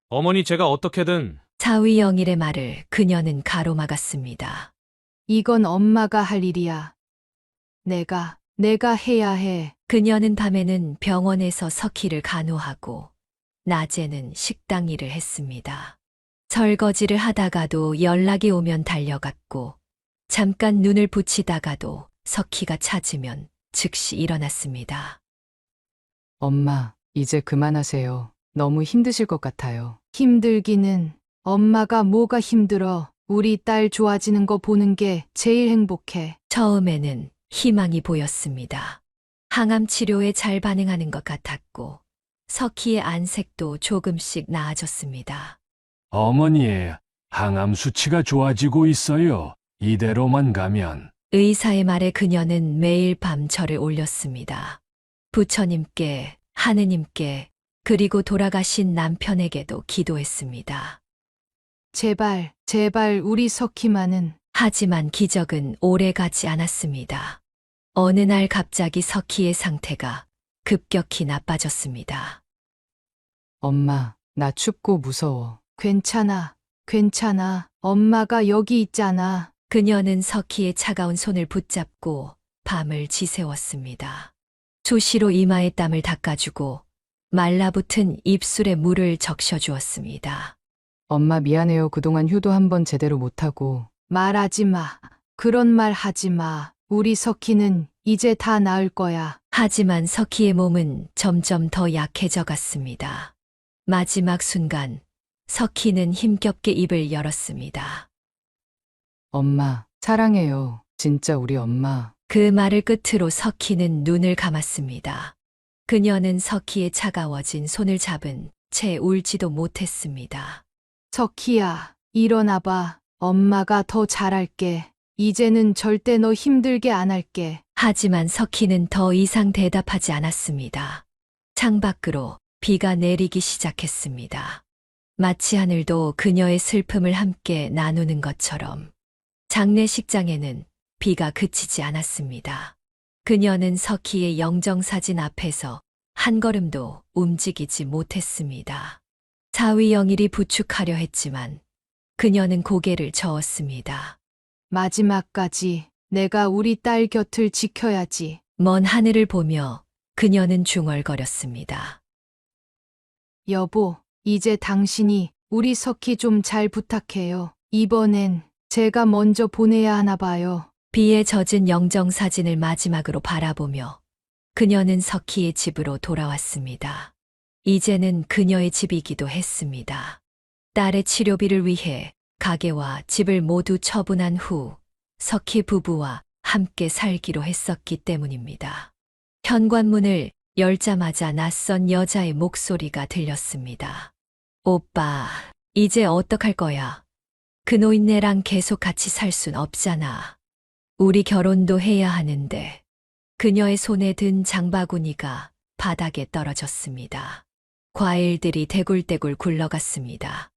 어머니 제가 어떻게든. 사위 영일의 말을 그녀는 가로막았습니다. 이건 엄마가 할 일이야. 내가 해야 해. 그녀는 밤에는 병원에서 석희를 간호하고 낮에는 식당 일을 했습니다. 설거지를 하다가도 연락이 오면 달려갔고 잠깐 눈을 붙이다가도 석희가 찾으면 즉시 일어났습니다. 엄마, 이제 그만하세요. 너무 힘드실 것 같아요. 힘들기는 엄마가 뭐가 힘들어. 우리 딸 좋아지는 거 보는 게 제일 행복해. 처음에는 희망이 보였습니다. 항암 치료에 잘 반응하는 것 같았고 석희의 안색도 조금씩 나아졌습니다. 어머니의 항암 수치가 좋아지고 있어요. 이대로만 가면. 의사의 말에 그녀는 매일 밤 절을 올렸습니다. 부처님께, 하느님께, 그리고 돌아가신 남편에게도 기도했습니다. 제발 우리 석희만은. 하지만 기적은 오래 가지 않았습니다. 어느 날 갑자기 석희의 상태가 급격히 나빠졌습니다. 엄마, 나 춥고 무서워. 괜찮아. 엄마가 여기 있잖아. 그녀는 석희의 차가운 손을 붙잡고 밤을 지새웠습니다. 수시로 이마에 땀을 닦아주고 말라붙은 입술에 물을 적셔주었습니다. 엄마 미안해요. 그동안 효도 한 번 제대로 못하고 말하지 마. 그런 말 하지 마. 우리 석희는 이제 다 나을 거야. 하지만 석희의 몸은 점점 더 약해져 갔습니다. 마지막 순간, 석희는 힘겹게 입을 열었습니다. 엄마, 사랑해요. 진짜 우리 엄마. 그 말을 끝으로 석희는 눈을 감았습니다. 그녀는 석희의 차가워진 손을 잡은 채 울지도 못했습니다. 석희야, 일어나봐. 엄마가 더 잘할게. 이제는 절대 너 힘들게 안 할게. 하지만 석희는 더 이상 대답하지 않았습니다. 창밖으로 비가 내리기 시작했습니다. 마치 하늘도 그녀의 슬픔을 함께 나누는 것처럼 장례식장에는 비가 그치지 않았습니다. 그녀는 석희의 영정사진 앞에서 한 걸음도 움직이지 못했습니다. 사위 영일이 부축하려 했지만 그녀는 고개를 저었습니다. 마지막까지 내가 우리 딸 곁을 지켜야지. 먼 하늘을 보며 그녀는 중얼거렸습니다. 여보, 이제 당신이 우리 석희 좀 잘 부탁해요. 이번엔 제가 먼저 보내야 하나 봐요. 비에 젖은 영정사진을 마지막으로 바라보며 그녀는 석희의 집으로 돌아왔습니다. 이제는 그녀의 집이기도 했습니다. 딸의 치료비를 위해 가게와 집을 모두 처분한 후 석희 부부와 함께 살기로 했었기 때문입니다. 현관문을 열자마자 낯선 여자의 목소리가 들렸습니다. 오빠, 이제 어떡할 거야? 그 노인네랑 계속 같이 살 순 없잖아. 우리 결혼도 해야 하는데. 그녀의 손에 든 장바구니가 바닥에 떨어졌습니다. 과일들이 대굴대굴 굴러갔습니다.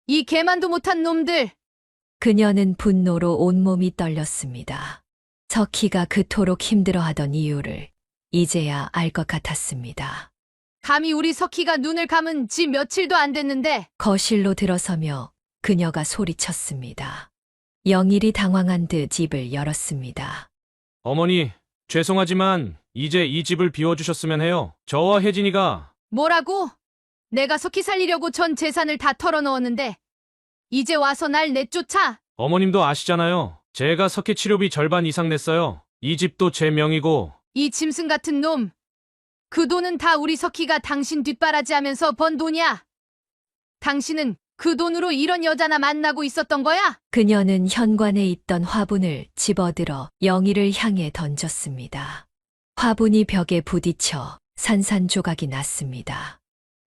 이 개만도 못한 놈들! 그녀는 분노로 온몸이 떨렸습니다. 석희가 그토록 힘들어하던 이유를 이제야 알 것 같았습니다. 감히 우리 석희가 눈을 감은 지 며칠도 안 됐는데 거실로 들어서며 그녀가 소리쳤습니다. 영일이 당황한 듯 입을 열었습니다. 어머니, 죄송하지만 이제 이 집을 비워주셨으면 해요. 저와 혜진이가 뭐라고? 내가 석희 살리려고 전 재산을 다 털어넣었는데 이제 와서 날 내쫓아? 어머님도 아시잖아요. 제가 석희 치료비 절반 이상 냈어요. 이 집도 제 명이고. 이 짐승 같은 놈! 그 돈은 다 우리 석희가 당신 뒷바라지하면서 번 돈이야. 당신은 그 돈으로 이런 여자나 만나고 있었던 거야? 그녀는 현관에 있던 화분을 집어들어 영희를 향해 던졌습니다. 화분이 벽에 부딪혀 산산조각이 났습니다.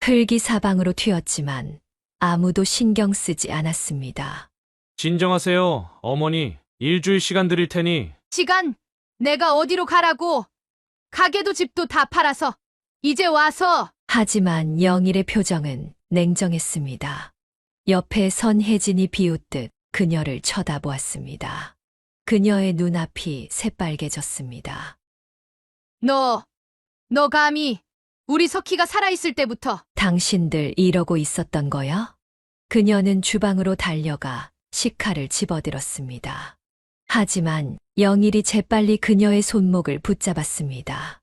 흙이 사방으로 튀었지만 아무도 신경 쓰지 않았습니다. 진정하세요, 어머니. 일주일 시간 드릴 테니. 시간? 내가 어디로 가라고? 가게도 집도 다 팔아서 이제 와서. 하지만 영일의 표정은 냉정했습니다. 옆에 선 혜진이 비웃듯 그녀를 쳐다보았습니다. 그녀의 눈앞이 새빨개졌습니다. 너 감히 우리 석희가 살아있을 때부터 당신들 이러고 있었던 거야? 그녀는 주방으로 달려가 식칼을 집어들었습니다. 하지만 영일이 재빨리 그녀의 손목을 붙잡았습니다.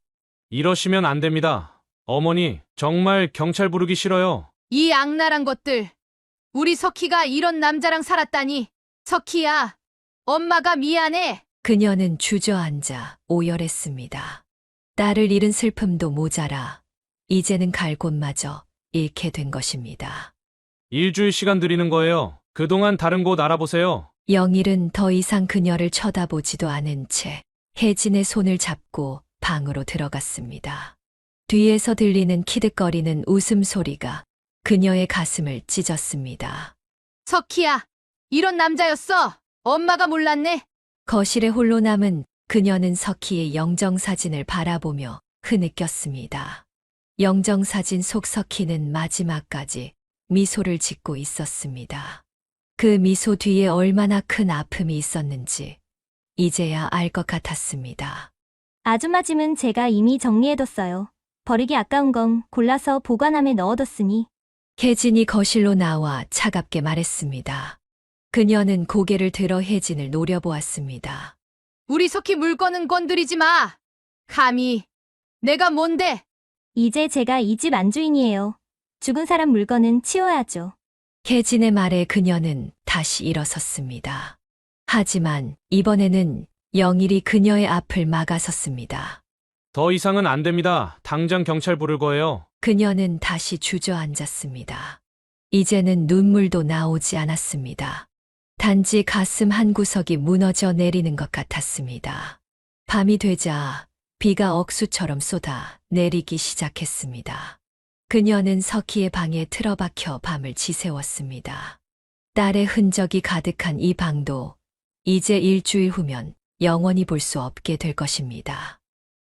이러시면 안 됩니다. 어머니, 정말 경찰 부르기 싫어요. 이 악랄한 것들. 우리 석희가 이런 남자랑 살았다니. 석희야, 엄마가 미안해. 그녀는 주저앉아 오열했습니다. 딸을 잃은 슬픔도 모자라 이제는 갈 곳마저 잃게 된 것입니다. 일주일 시간 드리는 거예요. 그동안 다른 곳 알아보세요. 영일은 더 이상 그녀를 쳐다보지도 않은 채 혜진의 손을 잡고 방으로 들어갔습니다. 뒤에서 들리는 키득거리는 웃음소리가 그녀의 가슴을 찢었습니다. 석희야, 이런 남자였어. 엄마가 몰랐네. 거실에 홀로 남은 그녀는 석희의 영정사진을 바라보며 흐느꼈습니다. 영정사진 속 석희는 마지막까지 미소를 짓고 있었습니다. 그 미소 뒤에 얼마나 큰 아픔이 있었는지 이제야 알 것 같았습니다. 아줌마 짐은 제가 이미 정리해뒀어요. 버리기 아까운 건 골라서 보관함에 넣어뒀으니. 혜진이 거실로 나와 차갑게 말했습니다. 그녀는 고개를 들어 혜진을 노려보았습니다. 우리 석희 물건은 건드리지 마. 감히. 내가 뭔데? 이제 제가 이 집 안주인이에요. 죽은 사람 물건은 치워야죠. 혜진의 말에 그녀는 다시 일어섰습니다. 하지만 이번에는 영일이 그녀의 앞을 막아섰습니다. 더 이상은 안 됩니다. 당장 경찰 부를 거예요. 그녀는 다시 주저앉았습니다. 이제는 눈물도 나오지 않았습니다. 단지 가슴 한 구석이 무너져 내리는 것 같았습니다. 밤이 되자 비가 억수처럼 쏟아 내리기 시작했습니다. 그녀는 석희의 방에 틀어박혀 밤을 지새웠습니다. 딸의 흔적이 가득한 이 방도 이제 일주일 후면 영원히 볼 수 없게 될 것입니다.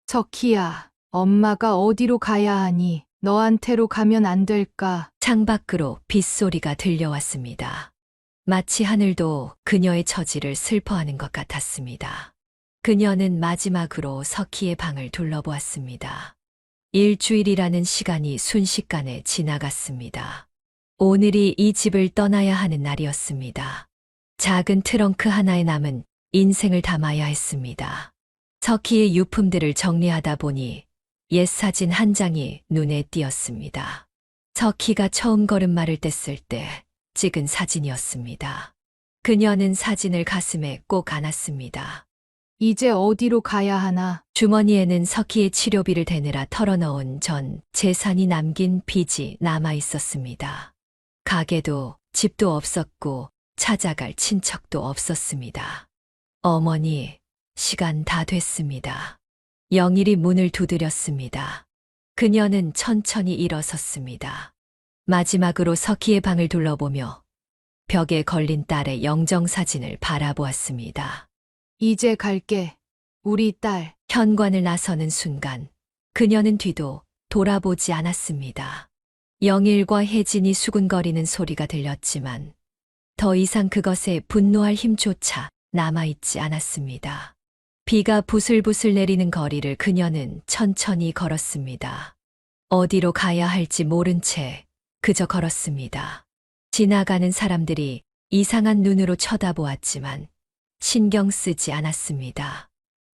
석희야, 엄마가 어디로 가야 하니? 너한테로 가면 안 될까? 창밖으로 빗소리가 들려왔습니다. 마치 하늘도 그녀의 처지를 슬퍼하는 것 같았습니다. 그녀는 마지막으로 석희의 방을 둘러보았습니다. 일주일이라는 시간이 순식간에 지나갔습니다. 오늘이 이 집을 떠나야 하는 날이었습니다. 작은 트렁크 하나에 남은 인생을 담아야 했습니다. 석희의 유품들을 정리하다 보니 옛 사진 한 장이 눈에 띄었습니다. 석희가 처음 걸음마를 뗐을 때 찍은 사진이었습니다. 그녀는 사진을 가슴에 꼭 안았습니다. 이제 어디로 가야 하나? 주머니에는 석희의 치료비를 대느라 털어넣은 전 재산이 남긴 빚이 남아 있었습니다. 가게도 집도 없었고 찾아갈 친척도 없었습니다. 어머니, 시간 다 됐습니다. 영일이 문을 두드렸습니다. 그녀는 천천히 일어섰습니다. 마지막으로 석희의 방을 둘러보며 벽에 걸린 딸의 영정사진을 바라보았습니다. 이제 갈게. 우리 딸. 현관을 나서는 순간 그녀는 뒤도 돌아보지 않았습니다. 영일과 혜진이 수군거리는 소리가 들렸지만 더 이상 그것에 분노할 힘조차 남아있지 않았습니다. 비가 부슬부슬 내리는 거리를 그녀는 천천히 걸었습니다. 어디로 가야 할지 모른 채 그저 걸었습니다. 지나가는 사람들이 이상한 눈으로 쳐다보았지만 신경 쓰지 않았습니다.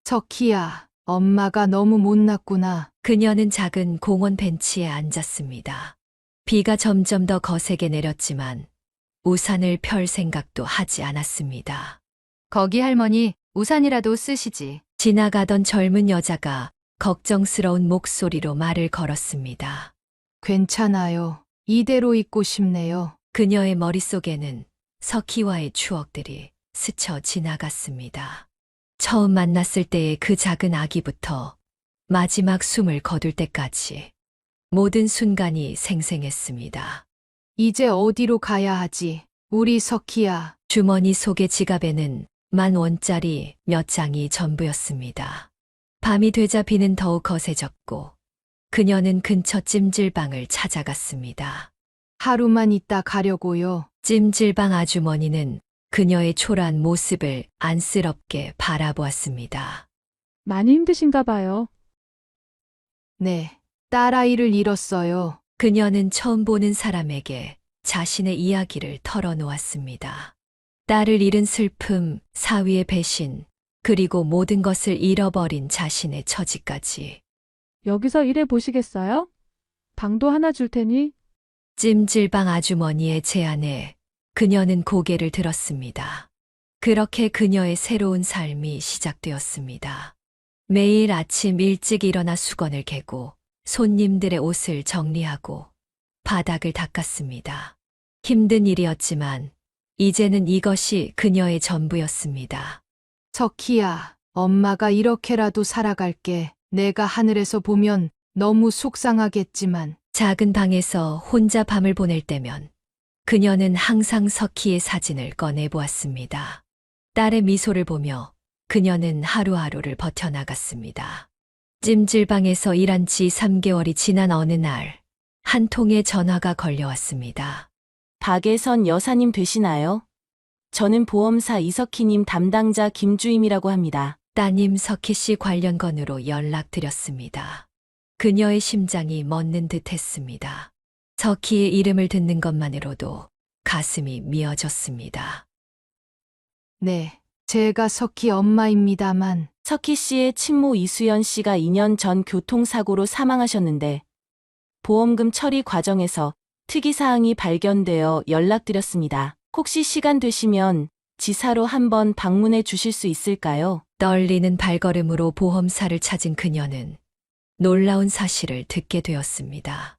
석희야, 엄마가 너무 못났구나. 그녀는 작은 공원 벤치에 앉았습니다. 비가 점점 더 거세게 내렸지만 우산을 펼 생각도 하지 않았습니다. 거기 할머니, 우산이라도 쓰시지. 지나가던 젊은 여자가 걱정스러운 목소리로 말을 걸었습니다. 괜찮아요. 이대로 있고 싶네요. 그녀의 머릿속에는 석희와의 추억들이 스쳐 지나갔습니다. 처음 만났을 때의 그 작은 아기부터 마지막 숨을 거둘 때까지 모든 순간이 생생했습니다. 이제 어디로 가야 하지? 우리 석희야. 주머니 속의 지갑에는 10,000원짜리 몇 장이 전부였습니다. 밤이 되자 비는 더욱 거세졌고 그녀는 근처 찜질방을 찾아갔습니다. 하루만 있다 가려고요. 찜질방 아주머니는 그녀의 초라한 모습을 안쓰럽게 바라보았습니다. 많이 힘드신가 봐요. 네. 딸아이를 잃었어요. 그녀는 처음 보는 사람에게 자신의 이야기를 털어놓았습니다. 딸을 잃은 슬픔, 사위의 배신, 그리고 모든 것을 잃어버린 자신의 처지까지. 여기서 일해 보시겠어요? 방도 하나 줄 테니. 찜질방 아주머니의 제안에 그녀는 고개를 들었습니다. 그렇게 그녀의 새로운 삶이 시작되었습니다. 매일 아침 일찍 일어나 수건을 개고 손님들의 옷을 정리하고 바닥을 닦았습니다. 힘든 일이었지만 이제는 이것이 그녀의 전부였습니다. 석희야, 엄마가 이렇게라도 살아갈게. 내가 하늘에서 보면 너무 속상하겠지만. 작은 방에서 혼자 밤을 보낼 때면 그녀는 항상 석희의 사진을 꺼내 보았습니다. 딸의 미소를 보며 그녀는 하루하루를 버텨나갔습니다. 찜질방에서 일한 지 3개월이 지난 어느 날, 한 통의 전화가 걸려왔습니다. 박예선 여사님 되시나요? 저는 보험사 이석희님 담당자 김주임이라고 합니다. 따님 석희 씨 관련 건으로 연락드렸습니다. 그녀의 심장이 멎는 듯 했습니다. 석희의 이름을 듣는 것만으로도 가슴이 미어졌습니다. 네, 제가 석희 엄마입니다만. 석희 씨의 친모 이수연 씨가 2년 전 교통사고로 사망하셨는데 보험금 처리 과정에서 특이사항이 발견되어 연락드렸습니다. 혹시 시간 되시면 지사로 한번 방문해 주실 수 있을까요? 떨리는 발걸음으로 보험사를 찾은 그녀는 놀라운 사실을 듣게 되었습니다.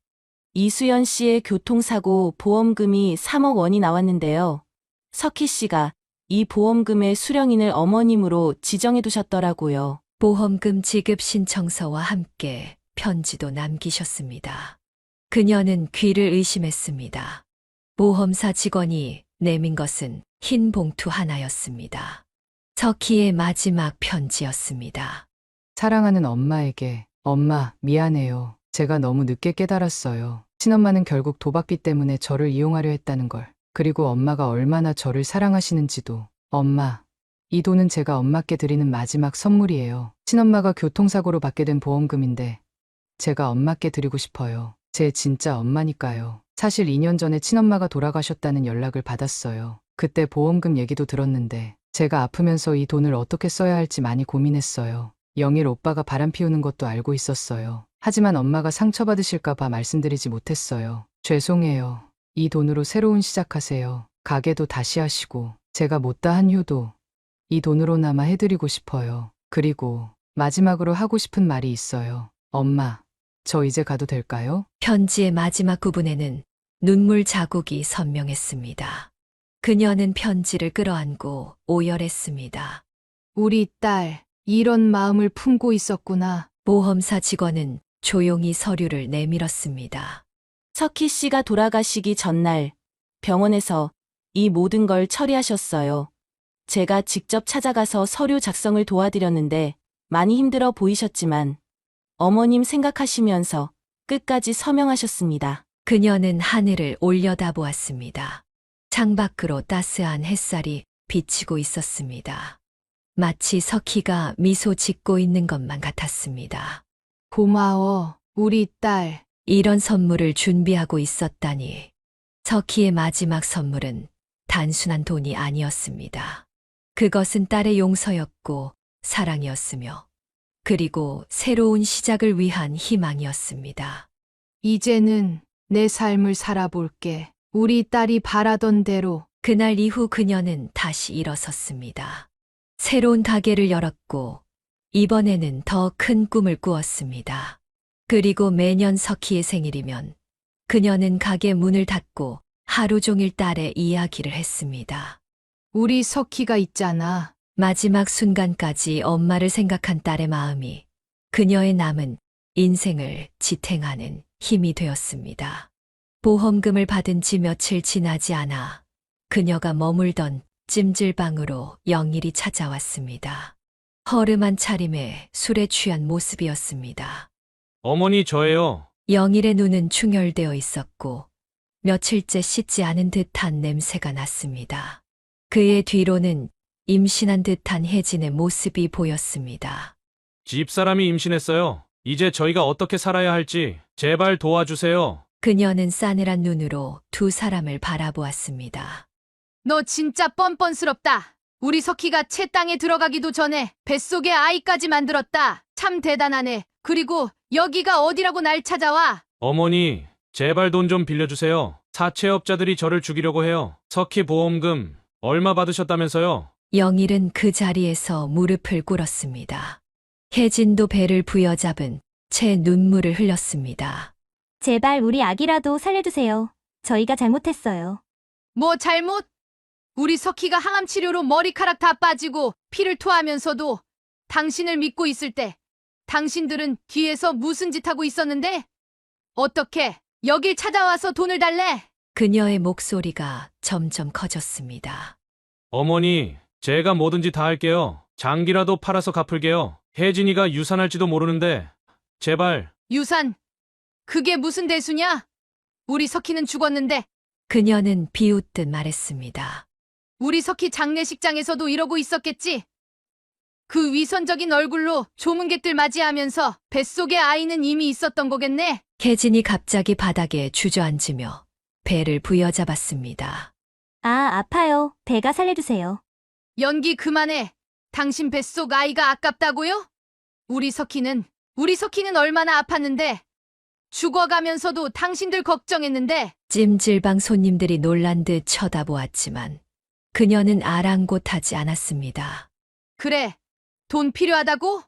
이수연 씨의 교통사고 보험금이 3억 원이 나왔는데요. 석희 씨가 이 보험금의 수령인을 어머님으로 지정해 두셨더라고요. 보험금 지급 신청서와 함께 편지도 남기셨습니다. 그녀는 귀를 의심했습니다. 보험사 직원이 내민 것은 흰 봉투 하나였습니다. 석희의 마지막 편지였습니다. 사랑하는 엄마에게, 엄마, 미안해요. 제가 너무 늦게 깨달았어요. 친엄마는 결국 도박비 때문에 저를 이용하려 했다는 걸. 그리고 엄마가 얼마나 저를 사랑하시는지도. 엄마, 이 돈은 제가 엄마께 드리는 마지막 선물이에요. 친엄마가 교통사고로 받게 된 보험금인데 제가 엄마께 드리고 싶어요. 제 진짜 엄마니까요. 사실 2년 전에 친엄마가 돌아가셨다는 연락을 받았어요. 그때 보험금 얘기도 들었는데 제가 아프면서 이 돈을 어떻게 써야 할지 많이 고민했어요. 영일 오빠가 바람 피우는 것도 알고 있었어요. 하지만 엄마가 상처받으실까 봐 말씀드리지 못했어요. 죄송해요. 이 돈으로 새로운 시작하세요. 가게도 다시 하시고 제가 못다 한 효도 이 돈으로나마 해드리고 싶어요. 그리고 마지막으로 하고 싶은 말이 있어요. 엄마, 저 이제 가도 될까요? 편지의 마지막 부분에는 눈물 자국이 선명했습니다. 그녀는 편지를 끌어안고 오열했습니다. 우리 딸, 이런 마음을 품고 있었구나. 보험사 직원은 조용히 서류를 내밀었습니다. 석희 씨가 돌아가시기 전날 병원에서 이 모든 걸 처리하셨어요. 제가 직접 찾아가서 서류 작성을 도와드렸는데 많이 힘들어 보이셨지만 어머님 생각하시면서 끝까지 서명하셨습니다. 그녀는 하늘을 올려다보았습니다. 창밖으로 따스한 햇살이 비치고 있었습니다. 마치 석희가 미소 짓고 있는 것만 같았습니다. 고마워, 우리 딸. 이런 선물을 준비하고 있었다니. 석희의 마지막 선물은 단순한 돈이 아니었습니다. 그것은 딸의 용서였고 사랑이었으며 그리고 새로운 시작을 위한 희망이었습니다. 이제는 내 삶을 살아볼게. 우리 딸이 바라던 대로. 그날 이후 그녀는 다시 일어섰습니다. 새로운 가게를 열었고 이번에는 더 큰 꿈을 꾸었습니다. 그리고 매년 석희의 생일이면 그녀는 가게 문을 닫고 하루 종일 딸의 이야기를 했습니다. 우리 석희가 있잖아. 마지막 순간까지 엄마를 생각한 딸의 마음이 그녀의 남은 인생을 지탱하는 힘이 되었습니다. 보험금을 받은 지 며칠 지나지 않아 그녀가 머물던 찜질방으로 영일이 찾아왔습니다. 허름한 차림에 술에 취한 모습이었습니다. 어머니 저예요. 영일의 눈은 충혈되어 있었고 며칠째 씻지 않은 듯한 냄새가 났습니다. 그의 뒤로는 임신한 듯한 혜진의 모습이 보였습니다. 집사람이 임신했어요. 이제 저희가 어떻게 살아야 할지 제발 도와주세요. 그녀는 싸늘한 눈으로 두 사람을 바라보았습니다. 너 진짜 뻔뻔스럽다. 우리 석희가 채 땅에 들어가기도 전에 뱃속에 아이까지 만들었다. 참 대단하네. 그리고 여기가 어디라고 날 찾아와. 어머니, 제발 돈 좀 빌려주세요. 사채업자들이 저를 죽이려고 해요. 석희 보험금 얼마 받으셨다면서요? 영일은 그 자리에서 무릎을 꿇었습니다. 혜진도 배를 부여잡은 채 눈물을 흘렸습니다. 제발 우리 아기라도 살려주세요. 저희가 잘못했어요. 뭐 잘못? 우리 석희가 항암 치료로 머리카락 다 빠지고 피를 토하면서도 당신을 믿고 있을 때 당신들은 뒤에서 무슨 짓 하고 있었는데? 어떻게 여길 찾아와서 돈을 달래? 그녀의 목소리가 점점 커졌습니다. 어머니, 제가 뭐든지 다 할게요. 장기라도 팔아서 갚을게요. 혜진이가 유산할지도 모르는데 제발. 유산? 그게 무슨 대수냐? 우리 석희는 죽었는데. 그녀는 비웃듯 말했습니다. 우리 석희 장례식장에서도 이러고 있었겠지? 그 위선적인 얼굴로 조문객들 맞이하면서 뱃속에 아이는 이미 있었던 거겠네? 혜진이 갑자기 바닥에 주저앉으며 배를 부여잡았습니다. 아, 아파요. 배가 살려주세요. 연기 그만해. 당신 뱃속 아이가 아깝다고요? 우리 석희는 얼마나 아팠는데. 죽어가면서도 당신들 걱정했는데. 찜질방 손님들이 놀란 듯 쳐다보았지만 그녀는 아랑곳하지 않았습니다. 그래, 돈 필요하다고?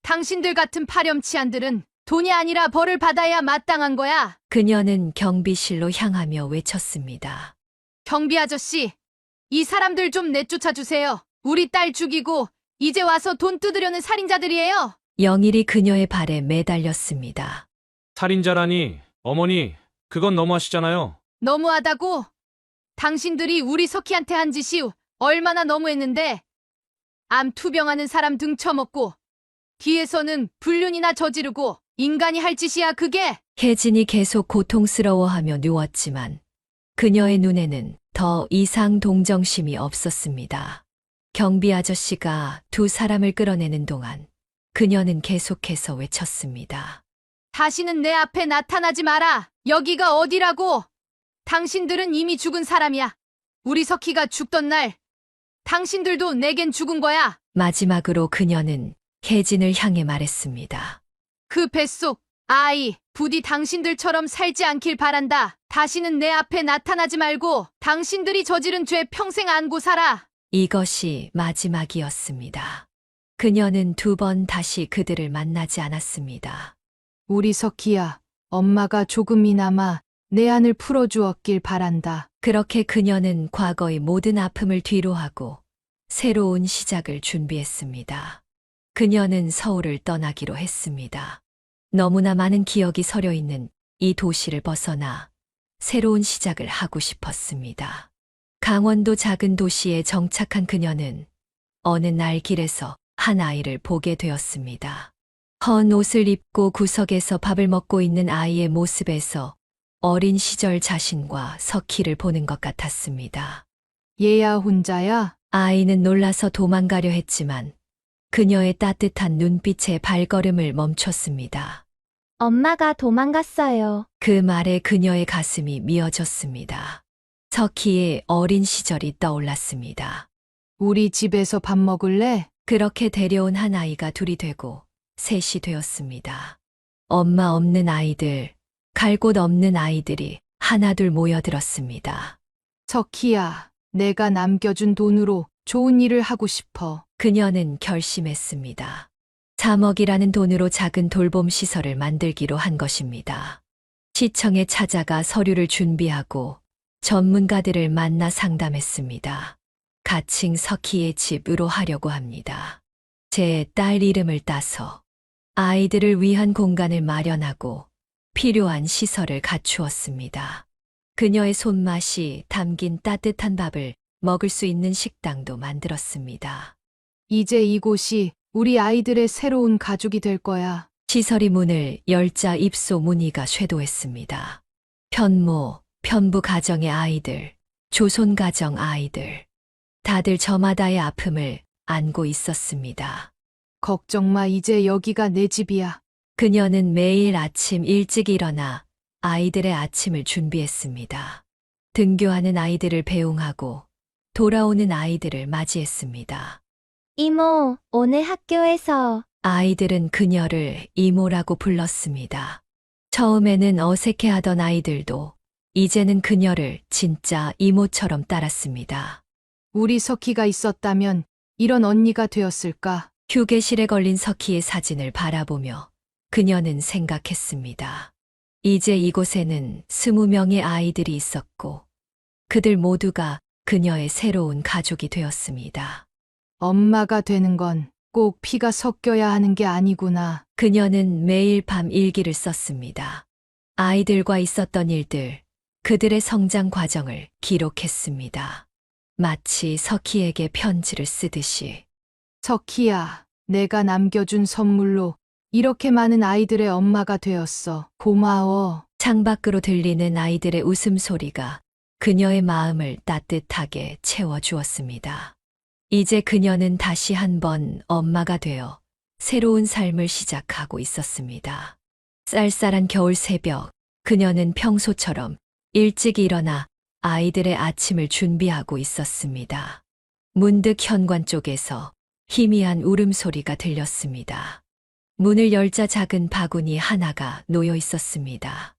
당신들 같은 파렴치한들은 돈이 아니라 벌을 받아야 마땅한 거야. 그녀는 경비실로 향하며 외쳤습니다. 경비 아저씨, 이 사람들 좀 내쫓아 주세요. 우리 딸 죽이고 이제 와서 돈 뜯으려는 살인자들이에요. 영일이 그녀의 발에 매달렸습니다. 살인자라니, 어머니, 그건 너무하시잖아요. 너무하다고? 당신들이 우리 석희한테 한 짓이 얼마나 너무했는데. 암 투병하는 사람 등쳐먹고 뒤에서는 불륜이나 저지르고 인간이 할 짓이야 그게. 혜진이 계속 고통스러워하며 누웠지만 그녀의 눈에는 더 이상 동정심이 없었습니다. 경비 아저씨가 두 사람을 끌어내는 동안 그녀는 계속해서 외쳤습니다. 다시는 내 앞에 나타나지 마라. 여기가 어디라고? 당신들은 이미 죽은 사람이야. 우리 석희가 죽던 날 당신들도 내겐 죽은 거야. 마지막으로 그녀는 혜진을 향해 말했습니다. 그 뱃속 아이 부디 당신들처럼 살지 않길 바란다. 다시는 내 앞에 나타나지 말고 당신들이 저지른 죄 평생 안고 살아. 이것이 마지막이었습니다. 그녀는 두 번 다시 그들을 만나지 않았습니다. 우리 석희야, 엄마가 조금이나마 내 안을 풀어주었길 바란다. 그렇게 그녀는 과거의 모든 아픔을 뒤로하고 새로운 시작을 준비했습니다. 그녀는 서울을 떠나기로 했습니다. 너무나 많은 기억이 서려 있는 이 도시를 벗어나 새로운 시작을 하고 싶었습니다. 강원도 작은 도시에 정착한 그녀는 어느 날 길에서 한 아이를 보게 되었습니다. 헌 옷을 입고 구석에서 밥을 먹고 있는 아이의 모습에서 어린 시절 자신과 석희를 보는 것 같았습니다. 얘야 혼자야? 아이는 놀라서 도망가려 했지만 그녀의 따뜻한 눈빛에 발걸음을 멈췄습니다. 엄마가 도망갔어요. 그 말에 그녀의 가슴이 미어졌습니다. 석희의 어린 시절이 떠올랐습니다. 우리 집에서 밥 먹을래? 그렇게 데려온 한 아이가 둘이 되고 셋이 되었습니다. 엄마 없는 아이들, 갈 곳 없는 아이들이 하나둘 모여들었습니다. 석희야, 내가 남겨준 돈으로 좋은 일을 하고 싶어. 그녀는 결심했습니다. 3억이라는 돈으로 작은 돌봄 시설을 만들기로 한 것입니다. 시청에 찾아가 서류를 준비하고 전문가들을 만나 상담했습니다. 가칭 석희의 집으로 하려고 합니다. 제 딸 이름을 따서 아이들을 위한 공간을 마련하고 필요한 시설을 갖추었습니다. 그녀의 손맛이 담긴 따뜻한 밥을 먹을 수 있는 식당도 만들었습니다. 이제 이곳이 우리 아이들의 새로운 가족이 될 거야. 시설이 문을 열자 입소 문의가 쇄도했습니다. 편모, 편부 가정의 아이들, 조손 가정 아이들. 다들 저마다의 아픔을 안고 있었습니다. 걱정 마, 이제 여기가 내 집이야. 그녀는 매일 아침 일찍 일어나 아이들의 아침을 준비했습니다. 등교하는 아이들을 배웅하고 돌아오는 아이들을 맞이했습니다. 이모, 오늘 학교에서 아이들은 그녀를 이모라고 불렀습니다. 처음에는 어색해하던 아이들도 이제는 그녀를 진짜 이모처럼 따랐습니다. 우리 석희가 있었다면 이런 언니가 되었을까? 휴게실에 걸린 석희의 사진을 바라보며 그녀는 생각했습니다. 이제 이곳에는 20명의 아이들이 있었고 그들 모두가 그녀의 새로운 가족이 되었습니다. 엄마가 되는 건 꼭 피가 섞여야 하는 게 아니구나. 그녀는 매일 밤 일기를 썼습니다. 아이들과 있었던 일들, 그들의 성장 과정을 기록했습니다. 마치 석희에게 편지를 쓰듯이. 석희야, 내가 남겨준 선물로 이렇게 많은 아이들의 엄마가 되었어. 고마워. 창밖으로 들리는 아이들의 웃음소리가 그녀의 마음을 따뜻하게 채워주었습니다. 이제 그녀는 다시 한번 엄마가 되어 새로운 삶을 시작하고 있었습니다. 쌀쌀한 겨울 새벽, 그녀는 평소처럼 일찍 일어나 아이들의 아침을 준비하고 있었습니다. 문득 현관 쪽에서 희미한 울음소리가 들렸습니다. 문을 열자 작은 바구니 하나가 놓여 있었습니다.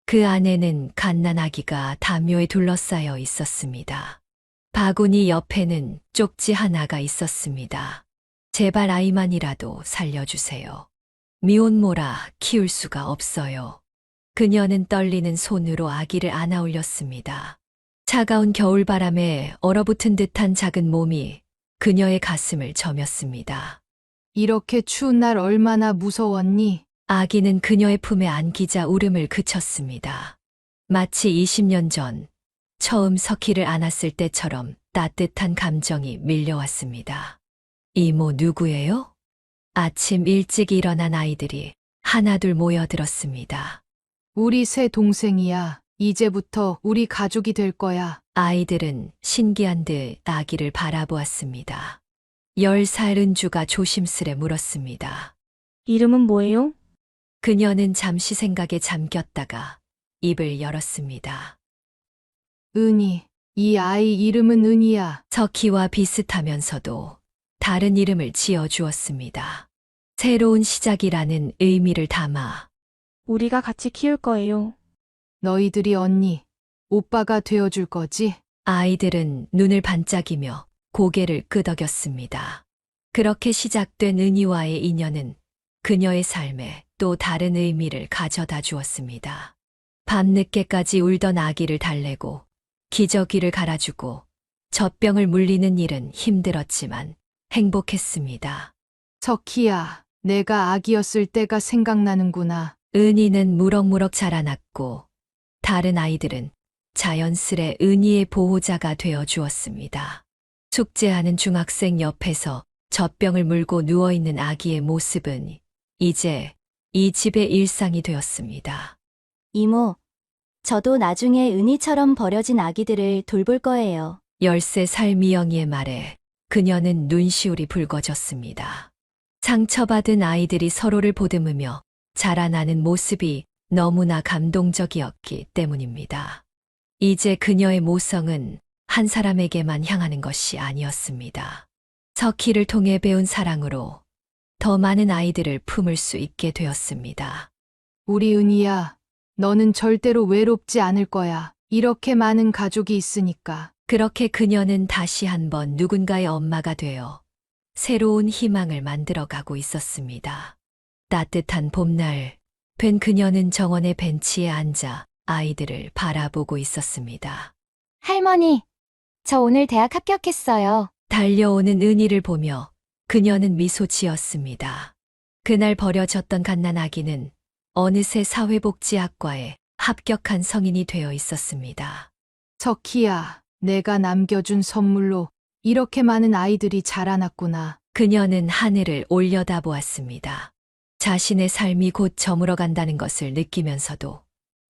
그 안에는 갓난아기가 담요에 둘러싸여 있었습니다. 바구니 옆에는 쪽지 하나가 있었습니다. 제발 아이만이라도 살려주세요. 미혼모라 키울 수가 없어요. 그녀는 떨리는 손으로 아기를 안아 올렸습니다. 차가운 겨울바람에 얼어붙은 듯한 작은 몸이 그녀의 가슴을 저몄습니다. 이렇게 추운 날 얼마나 무서웠니? 아기는 그녀의 품에 안기자 울음을 그쳤습니다. 마치 20년 전 처음 석희를 안았을 때처럼 따뜻한 감정이 밀려왔습니다. 이모 누구예요? 아침 일찍 일어난 아이들이 하나둘 모여들었습니다. 우리 새 동생이야. 이제부터 우리 가족이 될 거야. 아이들은 신기한 듯 아기를 바라보았습니다. 10살 은주가 조심스레 물었습니다. 이름은 뭐예요? 그녀는 잠시 생각에 잠겼다가 입을 열었습니다. 은희. 이 아이 이름은 은희야. 석희와 비슷하면서도 다른 이름을 지어주었습니다. 새로운 시작이라는 의미를 담아 우리가 같이 키울 거예요. 너희들이 언니, 오빠가 되어줄 거지? 아이들은 눈을 반짝이며 고개를 끄덕였습니다. 그렇게 시작된 은희와의 인연은 그녀의 삶에 또 다른 의미를 가져다 주었습니다. 밤늦게까지 울던 아기를 달래고 기저귀를 갈아주고 젖병을 물리는 일은 힘들었지만 행복했습니다. 석희야, 내가 아기였을 때가 생각나는구나. 은희는 무럭무럭 자라났고 다른 아이들은 자연스레 은희의 보호자가 되어 주었습니다. 숙제하는 중학생 옆에서 젖병을 물고 누워있는 아기의 모습은 이제 이 집의 일상이 되었습니다. 이모, 저도 나중에 은희처럼 버려진 아기들을 돌볼 거예요. 13살 미영이의 말에 그녀는 눈시울이 붉어졌습니다. 상처받은 아이들이 서로를 보듬으며 자라나는 모습이 너무나 감동적이었기 때문입니다. 이제 그녀의 모성은 한 사람에게만 향하는 것이 아니었습니다. 석희를 통해 배운 사랑으로 더 많은 아이들을 품을 수 있게 되었습니다. 우리 은희야, 너는 절대로 외롭지 않을 거야. 이렇게 많은 가족이 있으니까. 그렇게 그녀는 다시 한번 누군가의 엄마가 되어 새로운 희망을 만들어가고 있었습니다. 따뜻한 봄날, 된 그녀는 정원의 벤치에 앉아 아이들을 바라보고 있었습니다. 할머니, 저 오늘 대학 합격했어요. 달려오는 은희를 보며 그녀는 미소 지었습니다. 그날 버려졌던 갓난아기는 어느새 사회복지학과에 합격한 성인이 되어 있었습니다. 석희야, 내가 남겨준 선물로 이렇게 많은 아이들이 자라났구나. 그녀는 하늘을 올려다보았습니다. 자신의 삶이 곧 저물어 간다는 것을 느끼면서도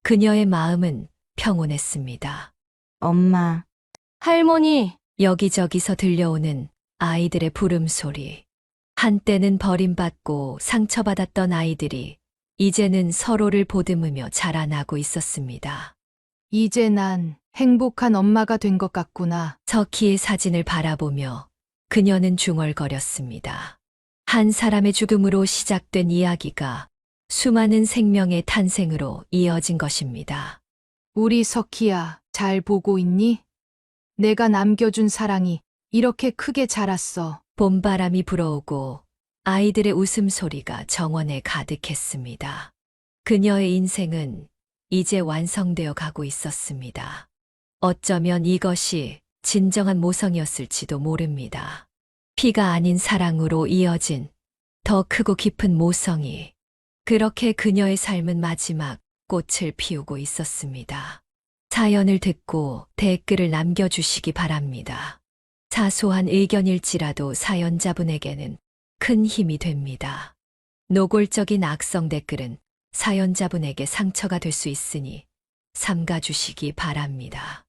그녀의 마음은 평온했습니다. 엄마. 할머니. 여기저기서 들려오는 아이들의 부름소리. 한때는 버림받고 상처받았던 아이들이 이제는 서로를 보듬으며 자라나고 있었습니다. 이제 난 행복한 엄마가 된 것 같구나. 석희의 사진을 바라보며 그녀는 중얼거렸습니다. 한 사람의 죽음으로 시작된 이야기가 수많은 생명의 탄생으로 이어진 것입니다. 우리 석희야, 잘 보고 있니? 내가 남겨준 사랑이 이렇게 크게 자랐어. 봄바람이 불어오고 아이들의 웃음소리가 정원에 가득했습니다. 그녀의 인생은 이제 완성되어 가고 있었습니다. 어쩌면 이것이 진정한 모성이었을지도 모릅니다. 피가 아닌 사랑으로 이어진 더 크고 깊은 모성이 그렇게 그녀의 삶은 마지막 꽃을 피우고 있었습니다. 사연을 듣고 댓글을 남겨주시기 바랍니다. 사소한 의견일지라도 사연자분에게는 큰 힘이 됩니다. 노골적인 악성 댓글은 사연자분에게 상처가 될 수 있으니 삼가주시기 바랍니다.